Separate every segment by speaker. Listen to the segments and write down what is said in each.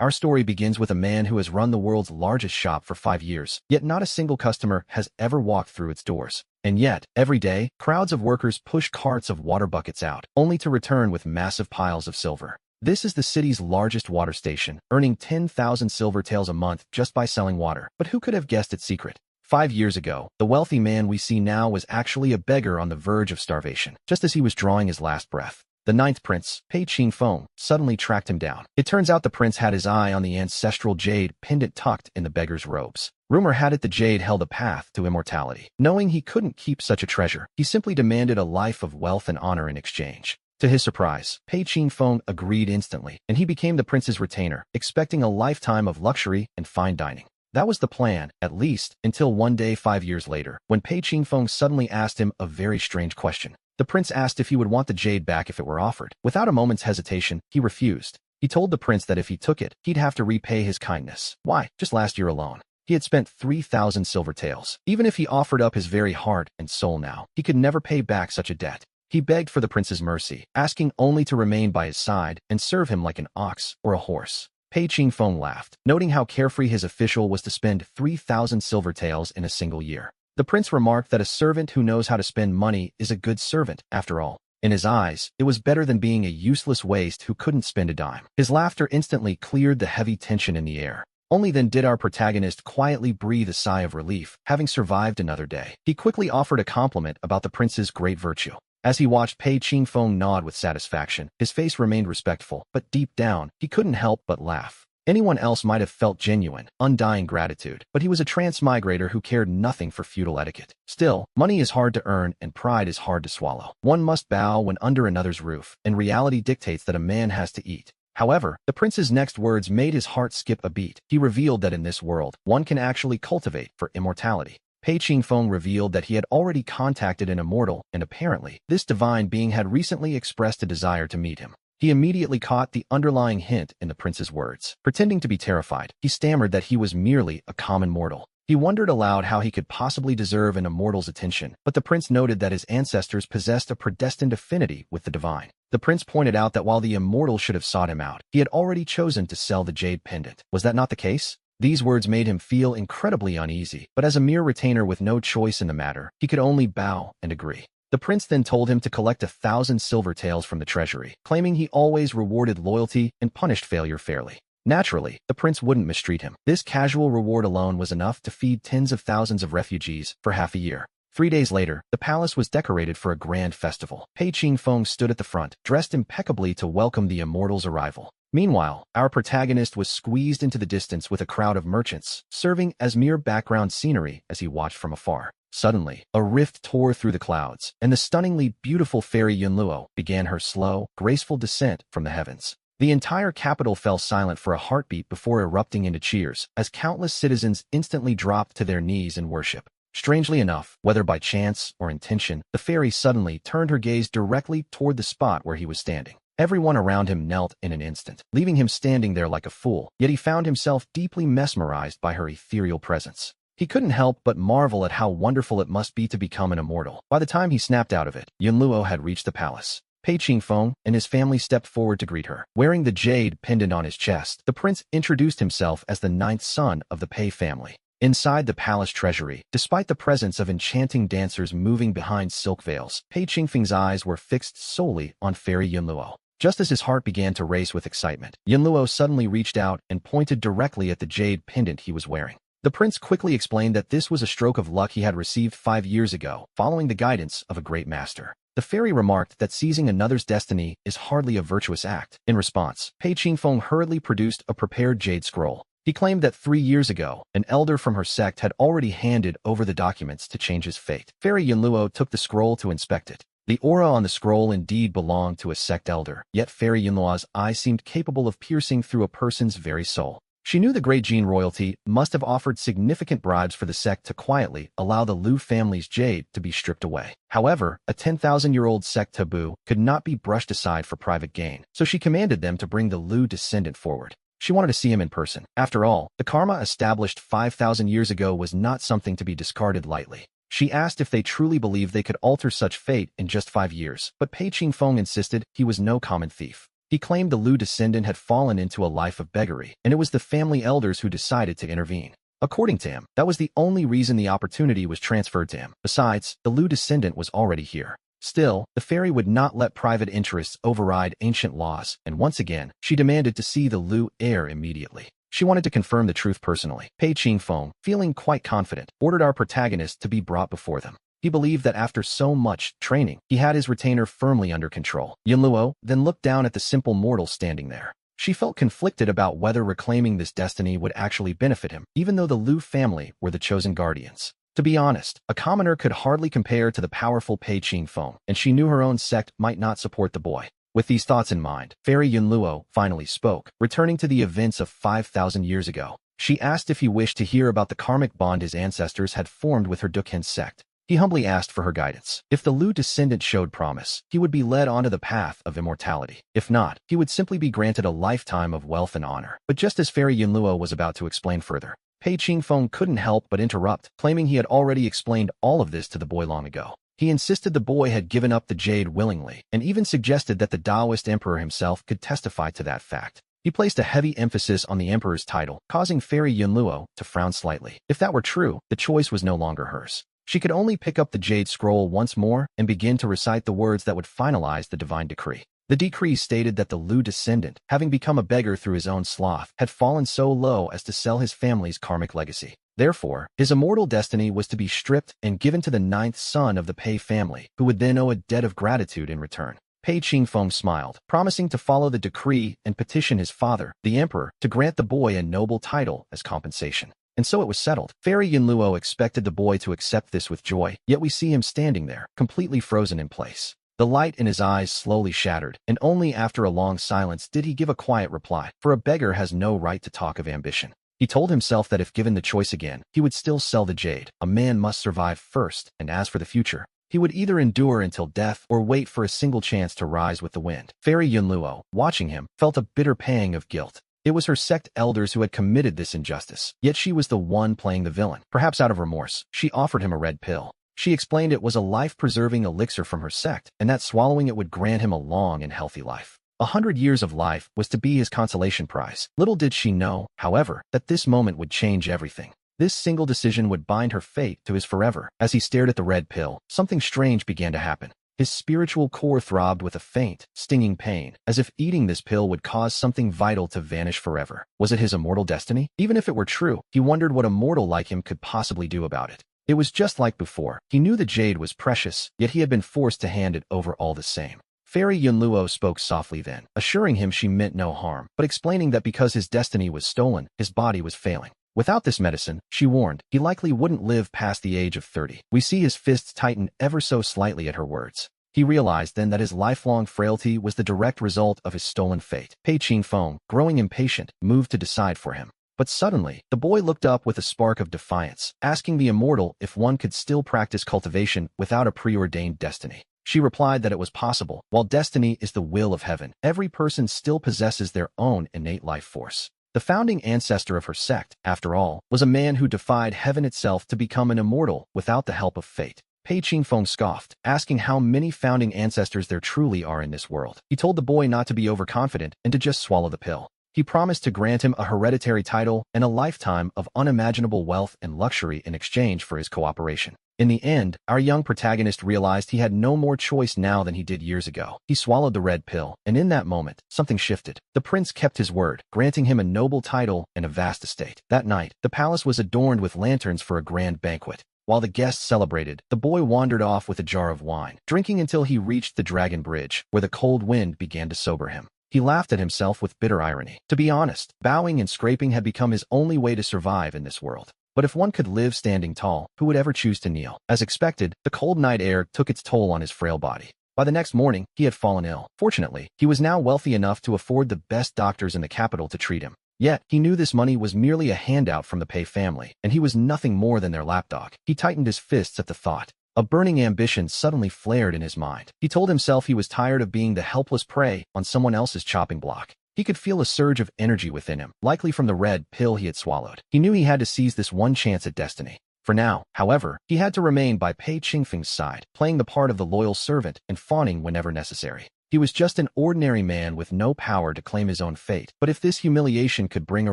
Speaker 1: Our story begins with a man who has run the world's largest shop for 5 years, yet not a single customer has ever walked through its doors. And yet, every day, crowds of workers push carts of water buckets out, only to return with massive piles of silver. This is the city's largest water station, earning 10,000 silver taels a month just by selling water. But who could have guessed its secret? 5 years ago, the wealthy man we see now was actually a beggar on the verge of starvation, just as he was drawing his last breath. The ninth prince, Pei Qingfeng, suddenly tracked him down. It turns out the prince had his eye on the ancestral jade pendant tucked in the beggar's robes. Rumor had it the jade held a path to immortality. Knowing he couldn't keep such a treasure, he simply demanded a life of wealth and honor in exchange. To his surprise, Pei Qingfeng agreed instantly, and he became the prince's retainer, expecting a lifetime of luxury and fine dining. That was the plan, at least, until one day 5 years later, when Pei Qingfeng suddenly asked him a very strange question. The prince asked if he would want the jade back if it were offered. Without a moment's hesitation, he refused. He told the prince that if he took it, he'd have to repay his kindness. Why? Just last year alone, he had spent 3,000 silver taels. Even if he offered up his very heart and soul now, he could never pay back such a debt. He begged for the prince's mercy, asking only to remain by his side and serve him like an ox or a horse. Pei Qingfeng laughed, noting how carefree his official was to spend 3,000 silver taels in a single year. The prince remarked that a servant who knows how to spend money is a good servant, after all. In his eyes, it was better than being a useless waste who couldn't spend a dime. His laughter instantly cleared the heavy tension in the air. Only then did our protagonist quietly breathe a sigh of relief, having survived another day. He quickly offered a compliment about the prince's great virtue. As he watched Pei Qingfeng nod with satisfaction, his face remained respectful, but deep down, he couldn't help but laugh. Anyone else might have felt genuine, undying gratitude, but he was a transmigrator who cared nothing for feudal etiquette. Still, money is hard to earn and pride is hard to swallow. One must bow when under another's roof, and reality dictates that a man has to eat. However, the prince's next words made his heart skip a beat. He revealed that in this world, one can actually cultivate for immortality. Pei Qingfeng revealed that he had already contacted an immortal, and apparently, this divine being had recently expressed a desire to meet him. He immediately caught the underlying hint in the prince's words. Pretending to be terrified, he stammered that he was merely a common mortal. He wondered aloud how he could possibly deserve an immortal's attention, but the prince noted that his ancestors possessed a predestined affinity with the divine. The prince pointed out that while the immortal should have sought him out, he had already chosen to sell the jade pendant. Was that not the case? These words made him feel incredibly uneasy, but as a mere retainer with no choice in the matter, he could only bow and agree. The prince then told him to collect 1,000 silver taels from the treasury, claiming he always rewarded loyalty and punished failure fairly. Naturally, the prince wouldn't mistreat him. This casual reward alone was enough to feed tens of thousands of refugees for half a year. 3 days later, the palace was decorated for a grand festival. Pei Qingfeng stood at the front, dressed impeccably to welcome the immortal's arrival. Meanwhile, our protagonist was squeezed into the distance with a crowd of merchants, serving as mere background scenery as he watched from afar. Suddenly, a rift tore through the clouds, and the stunningly beautiful fairy Yahello began her slow, graceful descent from the heavens. The entire capital fell silent for a heartbeat before erupting into cheers, as countless citizens instantly dropped to their knees in worship. Strangely enough, whether by chance or intention, the fairy suddenly turned her gaze directly toward the spot where he was standing. Everyone around him knelt in an instant, leaving him standing there like a fool, yet he found himself deeply mesmerized by her ethereal presence. He couldn't help but marvel at how wonderful it must be to become an immortal. By the time he snapped out of it, Yahello had reached the palace. Pei Qingfeng and his family stepped forward to greet her. Wearing the jade pendant on his chest, the prince introduced himself as the 9th son of the Pei family. Inside the palace treasury, despite the presence of enchanting dancers moving behind silk veils, Pei Qingfeng's eyes were fixed solely on fairy Yahello. Just as his heart began to race with excitement, Yahello suddenly reached out and pointed directly at the jade pendant he was wearing. The prince quickly explained that this was a stroke of luck he had received 5 years ago, following the guidance of a great master. The fairy remarked that seizing another's destiny is hardly a virtuous act. In response, Pei Qingfeng hurriedly produced a prepared jade scroll. He claimed that 3 years ago, an elder from her sect had already handed over the documents to change his fate. Fairy Yahello took the scroll to inspect it. The aura on the scroll indeed belonged to a sect elder, yet Fairy Yahello's eyes seemed capable of piercing through a person's very soul. She knew the great Jin royalty must have offered significant bribes for the sect to quietly allow the Liu family's jade to be stripped away. However, a 10,000-year-old sect taboo could not be brushed aside for private gain, so she commanded them to bring the Liu descendant forward. She wanted to see him in person. After all, the karma established 5,000 years ago was not something to be discarded lightly. She asked if they truly believed they could alter such fate in just 5 years, but Pei Qingfeng insisted he was no common thief. He claimed the Lu descendant had fallen into a life of beggary, and it was the family elders who decided to intervene. According to him, that was the only reason the opportunity was transferred to him. Besides, the Lu descendant was already here. Still, the fairy would not let private interests override ancient laws, and once again, she demanded to see the Lu heir immediately. She wanted to confirm the truth personally. Pei Qingfeng, feeling quite confident, ordered our protagonist to be brought before them. He believed that after so much training, he had his retainer firmly under control. Yunluo then looked down at the simple mortal standing there. She felt conflicted about whether reclaiming this destiny would actually benefit him, even though the Lu family were the chosen guardians. To be honest, a commoner could hardly compare to the powerful Pei Qingfeng, and she knew her own sect might not support the boy. With these thoughts in mind, Fairy Yunluo finally spoke, returning to the events of 5,000 years ago. She asked if he wished to hear about the karmic bond his ancestors had formed with her Dukhen sect. He humbly asked for her guidance. If the Lu descendant showed promise, he would be led onto the path of immortality. If not, he would simply be granted a lifetime of wealth and honor. But just as Fairy Yunluo was about to explain further, Pei Qingfeng couldn't help but interrupt, claiming he had already explained all of this to the boy long ago. He insisted the boy had given up the jade willingly, and even suggested that the Taoist emperor himself could testify to that fact. He placed a heavy emphasis on the emperor's title, causing Fairy Yunluo to frown slightly. If that were true, the choice was no longer hers. She could only pick up the jade scroll once more and begin to recite the words that would finalize the divine decree. The decree stated that the Lu descendant, having become a beggar through his own sloth, had fallen so low as to sell his family's karmic legacy. Therefore, his immortal destiny was to be stripped and given to the 9th son of the Pei family, who would then owe a debt of gratitude in return. Pei Qingfeng smiled, promising to follow the decree and petition his father, the emperor, to grant the boy a noble title as compensation. And so it was settled. Fairy Yunluo expected the boy to accept this with joy, yet we see him standing there, completely frozen in place. The light in his eyes slowly shattered, and only after a long silence did he give a quiet reply, for a beggar has no right to talk of ambition. He told himself that if given the choice again, he would still sell the jade. A man must survive first, and as for the future, he would either endure until death or wait for a single chance to rise with the wind. Fairy Yunluo, watching him, felt a bitter pang of guilt. It was her sect elders who had committed this injustice, yet she was the one playing the villain. Perhaps out of remorse, she offered him a red pill. She explained it was a life-preserving elixir from her sect, and that swallowing it would grant him a long and healthy life. 100 years of life was to be his consolation prize. Little did she know, however, that this moment would change everything. This single decision would bind her fate to his forever. As he stared at the red pill, something strange began to happen. His spiritual core throbbed with a faint, stinging pain, as if eating this pill would cause something vital to vanish forever. Was it his immortal destiny? Even if it were true, he wondered what a mortal like him could possibly do about it. It was just like before. He knew the jade was precious, yet he had been forced to hand it over all the same. Fairy Yunluo spoke softly then, assuring him she meant no harm, but explaining that because his destiny was stolen, his body was failing. Without this medicine, she warned, he likely wouldn't live past the age of 30. We see his fists tighten ever so slightly at her words. He realized then that his lifelong frailty was the direct result of his stolen fate. Pei Qingfeng, growing impatient, moved to decide for him. But suddenly, the boy looked up with a spark of defiance, asking the immortal if one could still practice cultivation without a preordained destiny. She replied that it was possible. While destiny is the will of heaven, every person still possesses their own innate life force. The founding ancestor of her sect, after all, was a man who defied heaven itself to become an immortal without the help of fate. Pei Qingfeng scoffed, asking how many founding ancestors there truly are in this world. He told the boy not to be overconfident and to just swallow the pill. He promised to grant him a hereditary title and a lifetime of unimaginable wealth and luxury in exchange for his cooperation. In the end, our young protagonist realized he had no more choice now than he did years ago. He swallowed the red pill, and in that moment, something shifted. The prince kept his word, granting him a noble title and a vast estate. That night, the palace was adorned with lanterns for a grand banquet. While the guests celebrated, the boy wandered off with a jar of wine, drinking until he reached the Dragon Bridge, where the cold wind began to sober him. He laughed at himself with bitter irony. To be honest, bowing and scraping had become his only way to survive in this world. But if one could live standing tall, who would ever choose to kneel? As expected, the cold night air took its toll on his frail body. By the next morning, he had fallen ill. Fortunately, he was now wealthy enough to afford the best doctors in the capital to treat him. Yet, he knew this money was merely a handout from the Pei family, and he was nothing more than their lapdog. He tightened his fists at the thought. A burning ambition suddenly flared in his mind. He told himself he was tired of being the helpless prey on someone else's chopping block. He could feel a surge of energy within him, likely from the red pill he had swallowed. He knew he had to seize this one chance at destiny. For now, however, he had to remain by Pei Qingfeng's side, playing the part of the loyal servant and fawning whenever necessary. He was just an ordinary man with no power to claim his own fate, but if this humiliation could bring a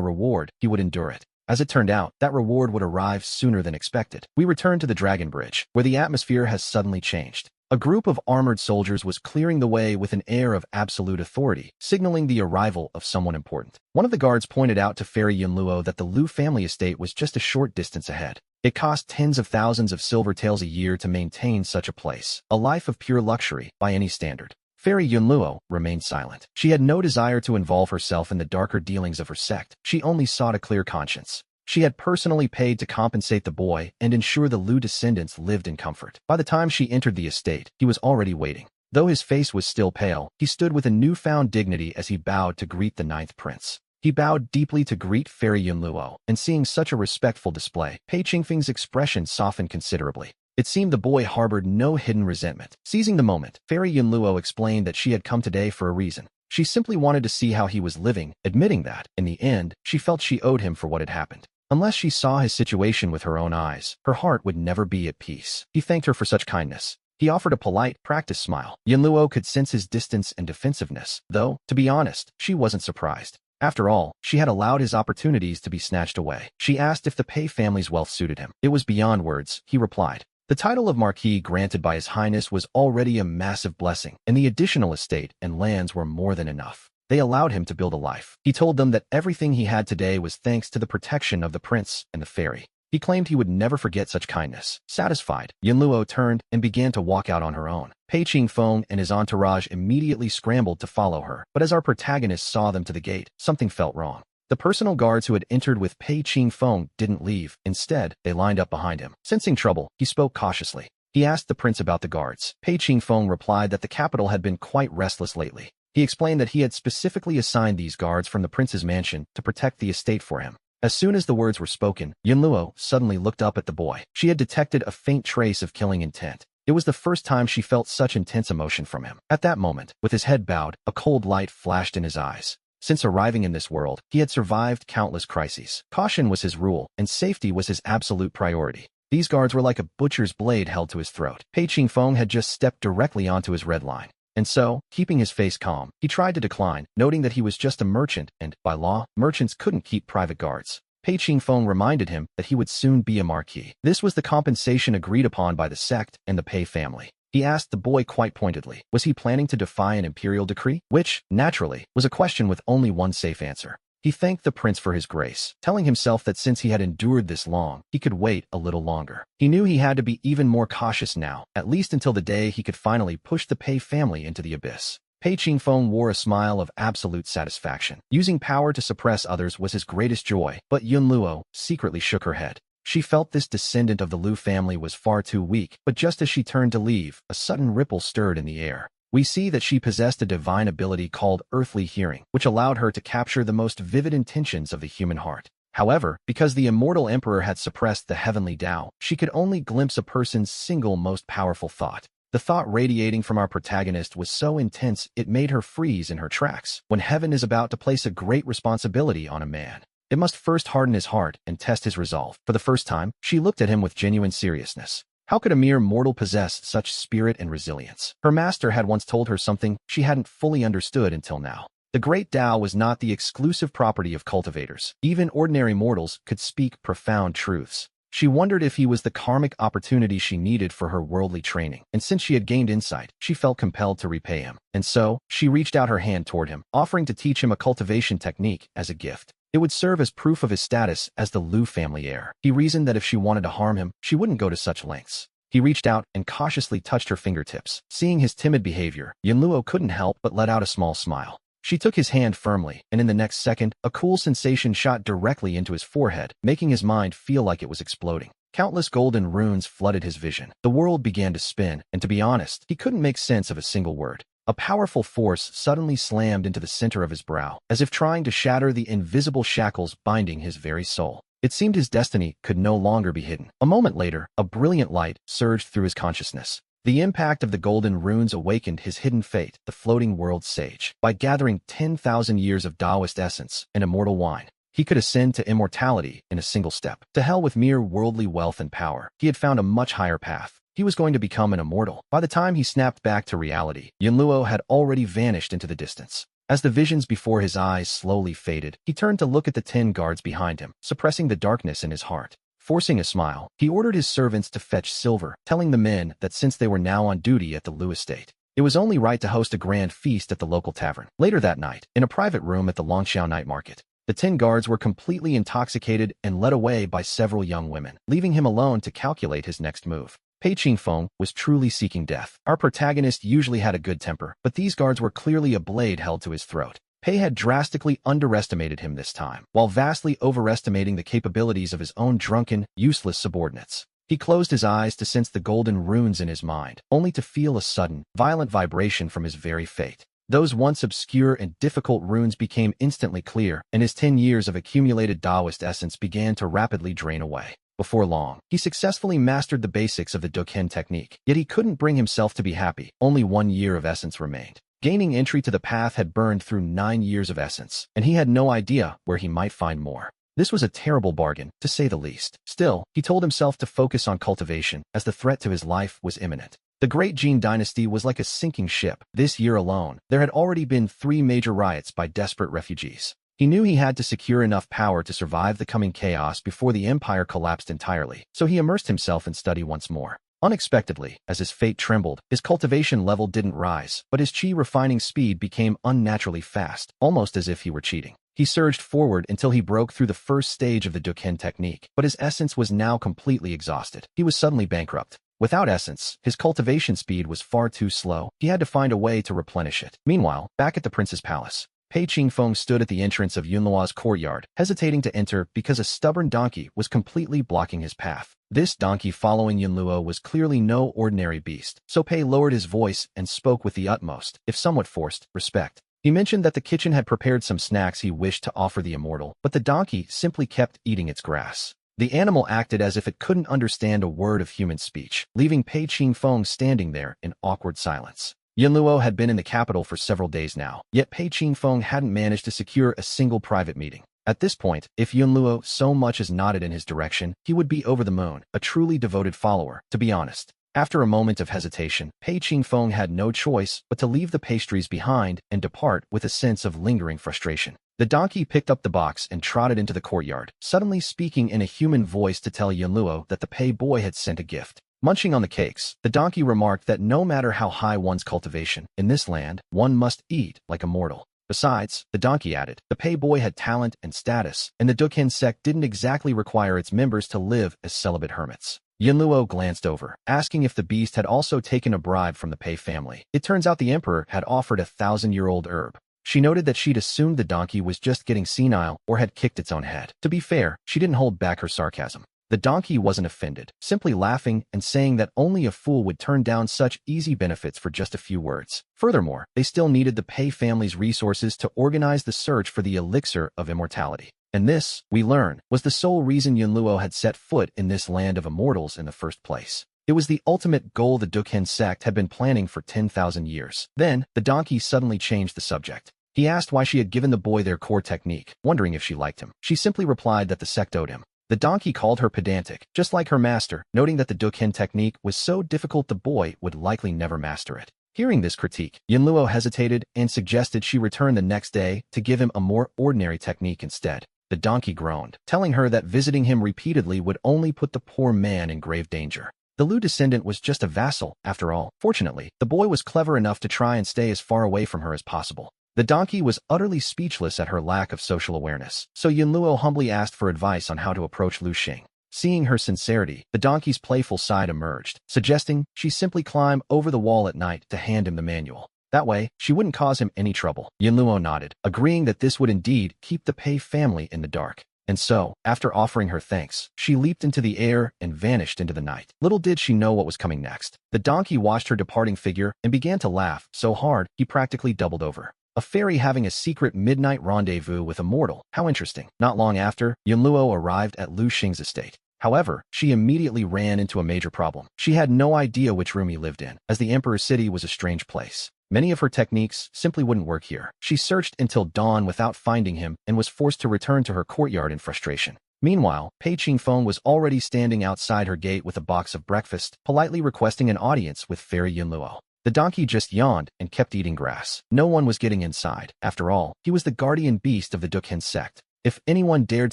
Speaker 1: reward, he would endure it. As it turned out, that reward would arrive sooner than expected. We returned to the Dragon Bridge, where the atmosphere has suddenly changed. A group of armored soldiers was clearing the way with an air of absolute authority, signaling the arrival of someone important. One of the guards pointed out to Fairy Yunluo that the Lu family estate was just a short distance ahead. It cost tens of thousands of silver taels a year to maintain such a place, a life of pure luxury by any standard. Fairy Yunluo remained silent. She had no desire to involve herself in the darker dealings of her sect. She only sought a clear conscience. She had personally paid to compensate the boy and ensure the Lu descendants lived in comfort. By the time she entered the estate, he was already waiting. Though his face was still pale, he stood with a newfound dignity as he bowed to greet the ninth prince. He bowed deeply to greet Fairy Yunluo, and seeing such a respectful display, Pei Qingfeng's expression softened considerably. It seemed the boy harbored no hidden resentment. Seizing the moment, Fairy Yunluo explained that she had come today for a reason. She simply wanted to see how he was living, admitting that, in the end, she felt she owed him for what had happened. Unless she saw his situation with her own eyes, her heart would never be at peace. He thanked her for such kindness. He offered a polite, practiced smile. Yunluo could sense his distance and defensiveness, though, to be honest, she wasn't surprised. After all, she had allowed his opportunities to be snatched away. She asked if the Pei family's wealth suited him. It was beyond words, he replied. The title of Marquis granted by His Highness was already a massive blessing, and the additional estate and lands were more than enough. They allowed him to build a life. He told them that everything he had today was thanks to the protection of the prince and the fairy. He claimed he would never forget such kindness. Satisfied, Yunluo turned and began to walk out on her own. Pei Qingfeng and his entourage immediately scrambled to follow her, but as our protagonist saw them to the gate, something felt wrong. The personal guards who had entered with Pei Qingfeng didn't leave. Instead, they lined up behind him. Sensing trouble, he spoke cautiously. He asked the prince about the guards. Pei Qingfeng replied that the capital had been quite restless lately. He explained that he had specifically assigned these guards from the prince's mansion to protect the estate for him. As soon as the words were spoken, Yunluo suddenly looked up at the boy. She had detected a faint trace of killing intent. It was the first time she felt such intense emotion from him. At that moment, with his head bowed, a cold light flashed in his eyes. Since arriving in this world, he had survived countless crises. Caution was his rule, and safety was his absolute priority. These guards were like a butcher's blade held to his throat. Pei Qingfeng had just stepped directly onto his red line. And so, keeping his face calm, he tried to decline, noting that he was just a merchant and, by law, merchants couldn't keep private guards. Pei Qingfeng reminded him that he would soon be a marquis. This was the compensation agreed upon by the sect and the Pei family. He asked the boy quite pointedly, was he planning to defy an imperial decree? Which, naturally, was a question with only one safe answer. He thanked the prince for his grace, telling himself that since he had endured this long, he could wait a little longer. He knew he had to be even more cautious now, at least until the day he could finally push the Pei family into the abyss. Pei Qingfeng wore a smile of absolute satisfaction. Using power to suppress others was his greatest joy, but Yunluo secretly shook her head. She felt this descendant of the Lu family was far too weak, but just as she turned to leave, a sudden ripple stirred in the air. We see that she possessed a divine ability called earthly hearing, which allowed her to capture the most vivid intentions of the human heart. However, because the immortal emperor had suppressed the heavenly Tao, she could only glimpse a person's single most powerful thought. The thought radiating from our protagonist was so intense it made her freeze in her tracks. When heaven is about to place a great responsibility on a man, it must first harden his heart and test his resolve. For the first time, she looked at him with genuine seriousness. How could a mere mortal possess such spirit and resilience? Her master had once told her something she hadn't fully understood until now. The great Tao was not the exclusive property of cultivators. Even ordinary mortals could speak profound truths. She wondered if he was the karmic opportunity she needed for her worldly training, and since she had gained insight, she felt compelled to repay him. And so, she reached out her hand toward him, offering to teach him a cultivation technique as a gift. It would serve as proof of his status as the Lu family heir. He reasoned that if she wanted to harm him, she wouldn't go to such lengths. He reached out and cautiously touched her fingertips. Seeing his timid behavior, Yunluo couldn't help but let out a small smile. She took his hand firmly, and in the next second, a cool sensation shot directly into his forehead, making his mind feel like it was exploding. Countless golden runes flooded his vision. The world began to spin, and to be honest, he couldn't make sense of a single word. A powerful force suddenly slammed into the center of his brow, as if trying to shatter the invisible shackles binding his very soul. It seemed his destiny could no longer be hidden. A moment later, a brilliant light surged through his consciousness. The impact of the golden runes awakened his hidden fate, the floating world sage. By gathering 10,000 years of Taoist essence and immortal wine, he could ascend to immortality in a single step. To hell with mere worldly wealth and power. He had found a much higher path. he was going to become an immortal. By the time he snapped back to reality, Yunluo had already vanished into the distance. As the visions before his eyes slowly faded, he turned to look at the 10 guards behind him, suppressing the darkness in his heart. Forcing a smile, he ordered his servants to fetch silver, telling the men that since they were now on duty at the Liu estate, it was only right to host a grand feast at the local tavern. Later that night, in a private room at the Longxiao night market, the 10 guards were completely intoxicated and led away by several young women, leaving him alone to calculate his next move. Pei Qingfeng was truly seeking death. Our protagonist usually had a good temper, but these guards were clearly a blade held to his throat. Pei had drastically underestimated him this time, while vastly overestimating the capabilities of his own drunken, useless subordinates. He closed his eyes to sense the golden runes in his mind, only to feel a sudden, violent vibration from his very fate. Those once obscure and difficult runes became instantly clear, and his 10 years of accumulated Taoist essence began to rapidly drain away. Before long, he successfully mastered the basics of the Duken technique, yet he couldn't bring himself to be happy. Only 1 year of essence remained. Gaining entry to the path had burned through 9 years of essence, and he had no idea where he might find more. This was a terrible bargain, to say the least. Still, he told himself to focus on cultivation, as the threat to his life was imminent. The Great Jin dynasty was like a sinking ship. This year alone, there had already been 3 major riots by desperate refugees. He knew he had to secure enough power to survive the coming chaos before the empire collapsed entirely, so he immersed himself in study once more. Unexpectedly, as his fate trembled, his cultivation level didn't rise, but his chi refining speed became unnaturally fast, almost as if he were cheating. He surged forward until he broke through the first stage of the Duken technique, but his essence was now completely exhausted. He was suddenly bankrupt. Without essence, his cultivation speed was far too slow. He had to find a way to replenish it. Meanwhile, back at the prince's palace, Pei Qingfeng stood at the entrance of Yunluo's courtyard, hesitating to enter because a stubborn donkey was completely blocking his path. This donkey following Yunluo was clearly no ordinary beast, so Pei lowered his voice and spoke with the utmost, if somewhat forced, respect. He mentioned that the kitchen had prepared some snacks he wished to offer the immortal, but the donkey simply kept eating its grass. The animal acted as if it couldn't understand a word of human speech, leaving Pei Qingfeng standing there in awkward silence. Yunluo had been in the capital for several days now, yet Pei Qingfeng hadn't managed to secure a single private meeting. At this point, if Yunluo so much as nodded in his direction, he would be over the moon, a truly devoted follower, to be honest. After a moment of hesitation, Pei Qingfeng had no choice but to leave the pastries behind and depart with a sense of lingering frustration. The donkey picked up the box and trotted into the courtyard, suddenly speaking in a human voice to tell Yunluo that the Pei boy had sent a gift. Munching on the cakes, the donkey remarked that no matter how high one's cultivation, in this land, one must eat like a mortal. Besides, the donkey added, the Pei boy had talent and status, and the Duken sect didn't exactly require its members to live as celibate hermits. Yunluo glanced over, asking if the beast had also taken a bribe from the Pei family. It turns out the emperor had offered a 1,000-year-old herb. She noted that she'd assumed the donkey was just getting senile or had kicked its own head. To be fair, she didn't hold back her sarcasm. The donkey wasn't offended, simply laughing and saying that only a fool would turn down such easy benefits for just a few words. Furthermore, they still needed the Pei family's resources to organize the search for the elixir of immortality. And this, we learn, was the sole reason Yunluo had set foot in this land of immortals in the first place. It was the ultimate goal the Duken sect had been planning for 10,000 years. Then, the donkey suddenly changed the subject. He asked why she had given the boy their core technique, wondering if she liked him. She simply replied that the sect owed him. The donkey called her pedantic, just like her master, noting that the Duken technique was so difficult the boy would likely never master it. Hearing this critique, Yunluo hesitated and suggested she return the next day to give him a more ordinary technique instead. The donkey groaned, telling her that visiting him repeatedly would only put the poor man in grave danger. The Liu descendant was just a vassal, after all. Fortunately, the boy was clever enough to try and stay as far away from her as possible. The donkey was utterly speechless at her lack of social awareness, so Yunluo humbly asked for advice on how to approach Lu Xing. Seeing her sincerity, the donkey's playful side emerged, suggesting she simply climb over the wall at night to hand him the manual. That way, she wouldn't cause him any trouble. Yunluo nodded, agreeing that this would indeed keep the Pei family in the dark. And so, after offering her thanks, she leaped into the air and vanished into the night. Little did she know what was coming next. The donkey watched her departing figure and began to laugh so hard he practically doubled over. A fairy having a secret midnight rendezvous with a mortal. How interesting. Not long after, Yunluo arrived at Lu Xing's estate. However, she immediately ran into a major problem. She had no idea which room he lived in, as the Emperor's city was a strange place. Many of her techniques simply wouldn't work here. She searched until dawn without finding him and was forced to return to her courtyard in frustration. Meanwhile, Pei Qingfeng was already standing outside her gate with a box of breakfast, politely requesting an audience with Fairy Yunluo. The donkey just yawned and kept eating grass. No one was getting inside. After all, he was the guardian beast of the Dukhin sect. If anyone dared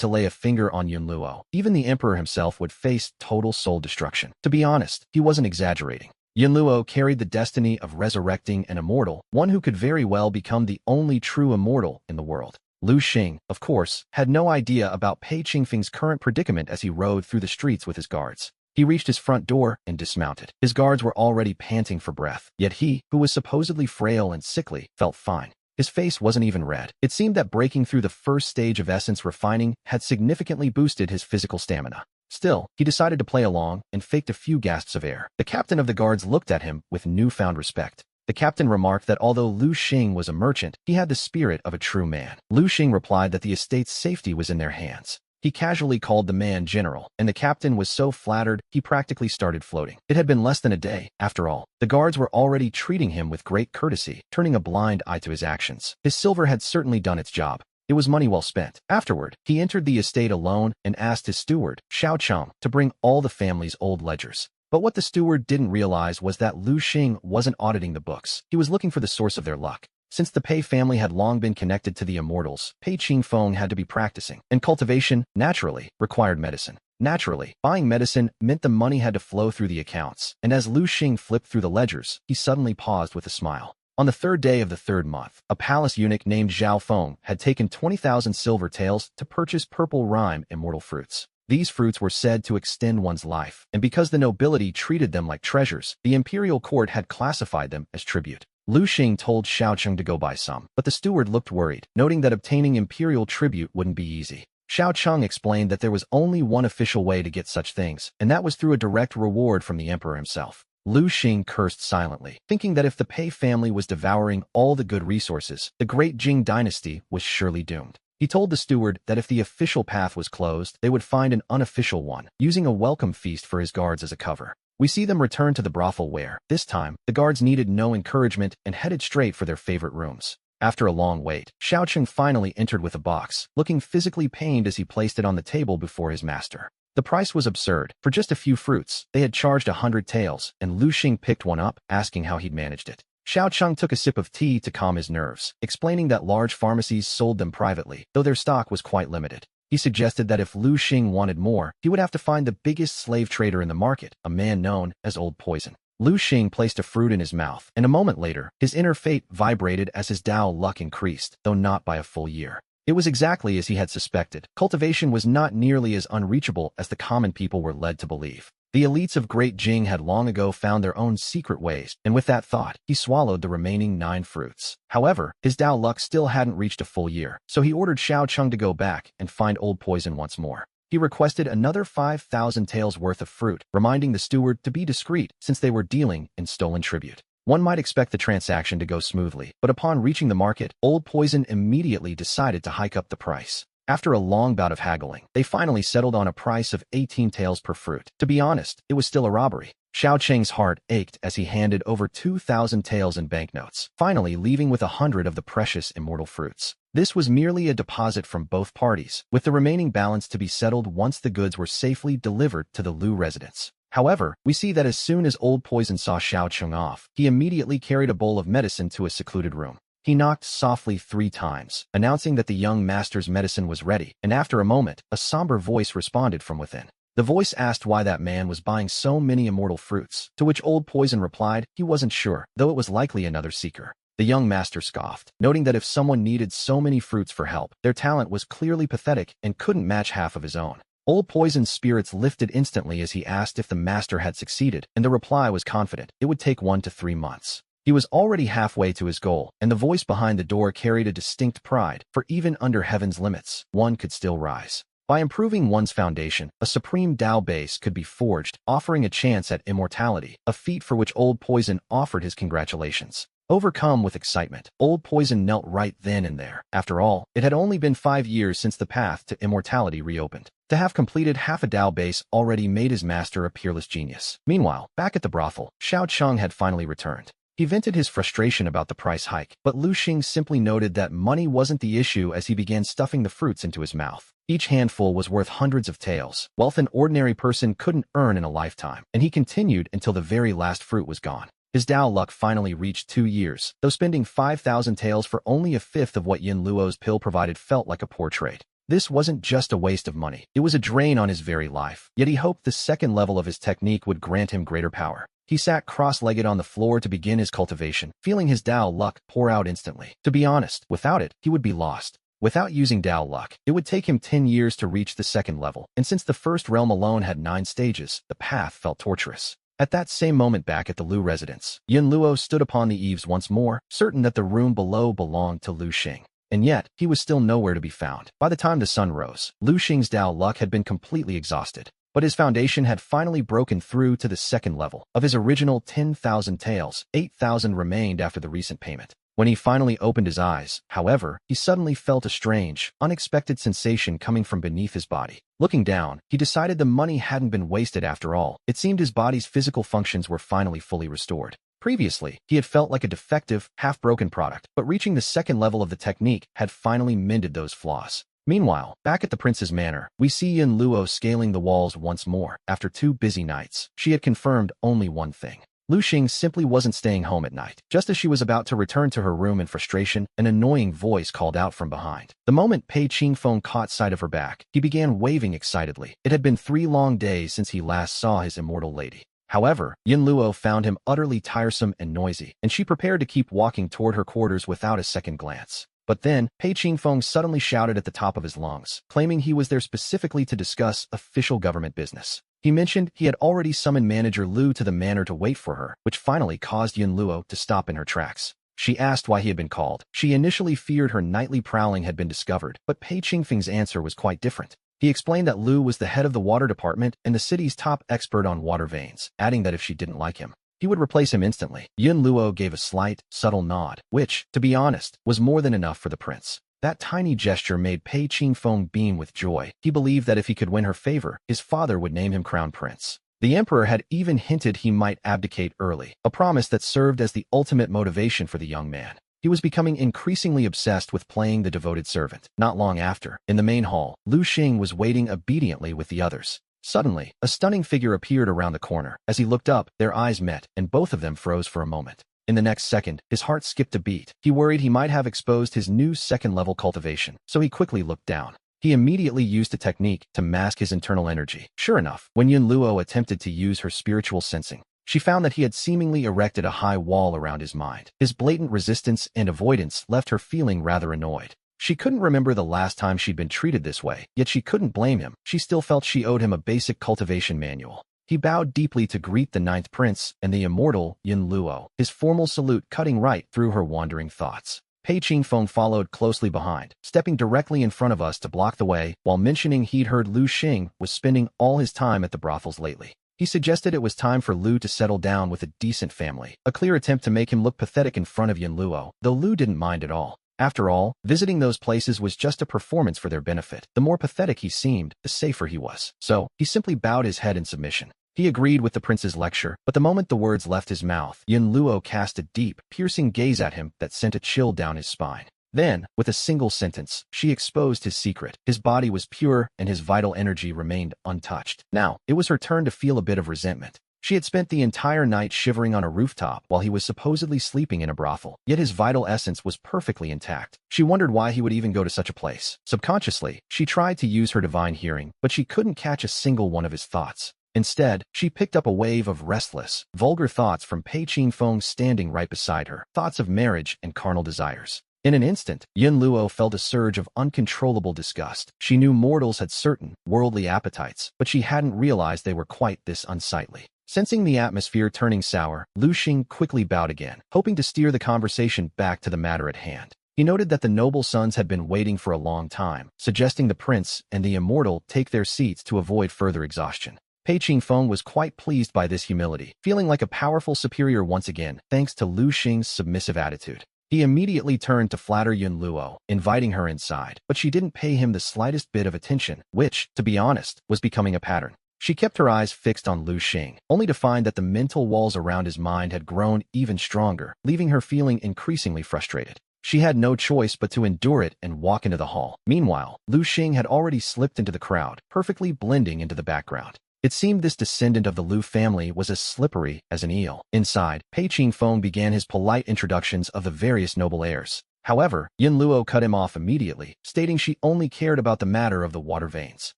Speaker 1: to lay a finger on Yunluo, even the emperor himself would face total soul destruction. To be honest, he wasn't exaggerating. Yunluo carried the destiny of resurrecting an immortal, one who could very well become the only true immortal in the world. Lu Xing, of course, had no idea about Pei Qingfeng's current predicament as he rode through the streets with his guards. He reached his front door and dismounted. His guards were already panting for breath, yet he, who was supposedly frail and sickly, felt fine. His face wasn't even red. It seemed that breaking through the first stage of essence refining had significantly boosted his physical stamina. Still, he decided to play along and faked a few gasps of air. The captain of the guards looked at him with newfound respect. The captain remarked that although Lu Xing was a merchant, he had the spirit of a true man. Lu Xing replied that the estate's safety was in their hands. He casually called the man general, and the captain was so flattered he practically started floating. It had been less than a day, after all. The guards were already treating him with great courtesy, turning a blind eye to his actions. His silver had certainly done its job. It was money well spent. Afterward, he entered the estate alone and asked his steward, Xiao Cheng, to bring all the family's old ledgers. But what the steward didn't realize was that Lu Xing wasn't auditing the books. He was looking for the source of their luck. Since the Pei family had long been connected to the immortals, Pei Qingfeng had to be practicing, and cultivation, naturally, required medicine. Naturally, buying medicine meant the money had to flow through the accounts, and as Lu Xing flipped through the ledgers, he suddenly paused with a smile. On the third day of the third month, a palace eunuch named Zhao Feng had taken 20,000 silver taels to purchase purple rime immortal fruits. These fruits were said to extend one's life, and because the nobility treated them like treasures, the imperial court had classified them as tribute. Lu Xing told Xiao Cheng to go buy some, but the steward looked worried, noting that obtaining imperial tribute wouldn't be easy. Xiao Cheng explained that there was only one official way to get such things, and that was through a direct reward from the emperor himself. Lu Xing cursed silently, thinking that if the Pei family was devouring all the good resources, the great Jing dynasty was surely doomed. He told the steward that if the official path was closed, they would find an unofficial one, using a welcome feast for his guards as a cover. We see them return to the brothel where, this time, the guards needed no encouragement and headed straight for their favorite rooms. After a long wait, Xiao Cheng finally entered with a box, looking physically pained as he placed it on the table before his master. The price was absurd. For just a few fruits, they had charged 100 taels, and Lu Xing picked one up, asking how he'd managed it. Xiao Cheng took a sip of tea to calm his nerves, explaining that large pharmacies sold them privately, though their stock was quite limited. He suggested that if Lu Xing wanted more, he would have to find the biggest slave trader in the market, a man known as Old Poison. Lu Xing placed a fruit in his mouth, and a moment later, his inner fate vibrated as his Dao luck increased, though not by a full year. It was exactly as he had suspected. Cultivation was not nearly as unreachable as the common people were led to believe. The elites of Great Jing had long ago found their own secret ways, and with that thought, he swallowed the remaining 9 fruits. However, his Dao luck still hadn't reached a full year, so he ordered Xiao Cheng to go back and find Old Poison once more. He requested another 5,000 taels worth of fruit, reminding the steward to be discreet since they were dealing in stolen tribute. One might expect the transaction to go smoothly, but upon reaching the market, Old Poison immediately decided to hike up the price. After a long bout of haggling, they finally settled on a price of 18 taels per fruit. To be honest, it was still a robbery. Xiao Cheng's heart ached as he handed over 2,000 taels in banknotes, finally leaving with 100 of the precious immortal fruits. This was merely a deposit from both parties, with the remaining balance to be settled once the goods were safely delivered to the Lu residence. However, we see that as soon as Old Poison saw Xiao Cheng off, he immediately carried a bowl of medicine to a secluded room. He knocked softly 3 times, announcing that the young master's medicine was ready, and after a moment, a somber voice responded from within. The voice asked why that man was buying so many immortal fruits, to which Old Poison replied he wasn't sure, though it was likely another seeker. The young master scoffed, noting that if someone needed so many fruits for help, their talent was clearly pathetic and couldn't match half of his own. Old Poison's spirits lifted instantly as he asked if the master had succeeded, and the reply was confident it would take 1 to 3 months. He was already halfway to his goal, and the voice behind the door carried a distinct pride, for even under heaven's limits, one could still rise. By improving one's foundation, a supreme Dao base could be forged, offering a chance at immortality, a feat for which Old Poison offered his congratulations. Overcome with excitement, Old Poison knelt right then and there. After all, it had only been 5 years since the path to immortality reopened. To have completed half a Dao base already made his master a peerless genius. Meanwhile, back at the brothel, Xiao Cheng had finally returned. He vented his frustration about the price hike, but Lu Xing simply noted that money wasn't the issue as he began stuffing the fruits into his mouth. Each handful was worth hundreds of taels, wealth an ordinary person couldn't earn in a lifetime, and he continued until the very last fruit was gone. His Dao luck finally reached 2 years, though spending 5,000 taels for only a fifth of what Yin Luo's pill provided felt like a poor trade. This wasn't just a waste of money, it was a drain on his very life, yet he hoped the second level of his technique would grant him greater power. He sat cross-legged on the floor to begin his cultivation, feeling his Dao luck pour out instantly. To be honest, without it, he would be lost. Without using Dao luck, it would take him 10 years to reach the second level, and since the first realm alone had 9 stages, the path felt torturous. At that same moment back at the Lu residence, Yin Luo stood upon the eaves once more, certain that the room below belonged to Lu Xing. And yet, he was still nowhere to be found. By the time the sun rose, Lu Xing's Dao luck had been completely exhausted. But his foundation had finally broken through to the second level. Of his original 10,000 taels, 8,000 remained after the recent payment. When he finally opened his eyes, however, he suddenly felt a strange, unexpected sensation coming from beneath his body. Looking down, he decided the money hadn't been wasted after all. It seemed his body's physical functions were finally fully restored. Previously, he had felt like a defective, half-broken product, but reaching the second level of the technique had finally mended those flaws. Meanwhile, back at the prince's manor, we see Yin Luo scaling the walls once more. After 2 busy nights, she had confirmed only one thing. Lu Xing simply wasn't staying home at night. Just as she was about to return to her room in frustration, an annoying voice called out from behind. The moment Pei Qingfeng caught sight of her back, he began waving excitedly. It had been 3 long days since he last saw his immortal lady. However, Yin Luo found him utterly tiresome and noisy, and she prepared to keep walking toward her quarters without a second glance. But then, Pei Qingfeng suddenly shouted at the top of his lungs, claiming he was there specifically to discuss official government business. He mentioned he had already summoned manager Lu to the manor to wait for her, which finally caused Yin Luo to stop in her tracks. She asked why he had been called. She initially feared her nightly prowling had been discovered, but Pei Qingfeng's answer was quite different. He explained that Lu was the head of the water department and the city's top expert on water veins, adding that if she didn't like him, he would replace him instantly. Yin Luo gave a slight, subtle nod, which, to be honest, was more than enough for the prince. That tiny gesture made Pei Qingfeng beam with joy. He believed that if he could win her favor, his father would name him crown prince. The emperor had even hinted he might abdicate early, a promise that served as the ultimate motivation for the young man. He was becoming increasingly obsessed with playing the devoted servant. Not long after, in the main hall, Lu Xing was waiting obediently with the others. Suddenly, a stunning figure appeared around the corner. As he looked up, their eyes met, and both of them froze for a moment. In the next second, his heart skipped a beat. He worried he might have exposed his new second-level cultivation, so he quickly looked down. He immediately used a technique to mask his internal energy. Sure enough, when Yin Luo attempted to use her spiritual sensing, she found that he had seemingly erected a high wall around his mind. His blatant resistance and avoidance left her feeling rather annoyed. She couldn't remember the last time she'd been treated this way, yet she couldn't blame him. She still felt she owed him a basic cultivation manual. He bowed deeply to greet the 9th prince and the immortal Yin Luo, his formal salute cutting right through her wandering thoughts. Pei Qingfeng followed closely behind, stepping directly in front of us to block the way, while mentioning he'd heard Lu Xing was spending all his time at the brothels lately. He suggested it was time for Lu to settle down with a decent family, a clear attempt to make him look pathetic in front of Yin Luo, though Lu didn't mind at all. After all, visiting those places was just a performance for their benefit. The more pathetic he seemed, the safer he was. So, he simply bowed his head in submission. He agreed with the prince's lecture, but the moment the words left his mouth, Yin Luo cast a deep, piercing gaze at him that sent a chill down his spine. Then, with a single sentence, she exposed his secret. His body was pure, and his vital energy remained untouched. Now, it was her turn to feel a bit of resentment. She had spent the entire night shivering on a rooftop while he was supposedly sleeping in a brothel, yet his vital essence was perfectly intact. She wondered why he would even go to such a place. Subconsciously, she tried to use her divine hearing, but she couldn't catch a single one of his thoughts. Instead, she picked up a wave of restless, vulgar thoughts from Pei Qingfeng standing right beside her, thoughts of marriage and carnal desires. In an instant, Yin Luo felt a surge of uncontrollable disgust. She knew mortals had certain, worldly appetites, but she hadn't realized they were quite this unsightly. Sensing the atmosphere turning sour, Lu Xing quickly bowed again, hoping to steer the conversation back to the matter at hand. He noted that the noble sons had been waiting for a long time, suggesting the prince and the immortal take their seats to avoid further exhaustion. Pei Qingfeng was quite pleased by this humility, feeling like a powerful superior once again, thanks to Lu Xing's submissive attitude. He immediately turned to flatter Yin Luo, inviting her inside, but she didn't pay him the slightest bit of attention, which, to be honest, was becoming a pattern. She kept her eyes fixed on Lu Xing, only to find that the mental walls around his mind had grown even stronger, leaving her feeling increasingly frustrated. She had no choice but to endure it and walk into the hall. Meanwhile, Lu Xing had already slipped into the crowd, perfectly blending into the background. It seemed this descendant of the Lu family was as slippery as an eel. Inside, Pei Qingfeng began his polite introductions of the various noble heirs. However, Yin Luo cut him off immediately, stating she only cared about the matter of the water veins.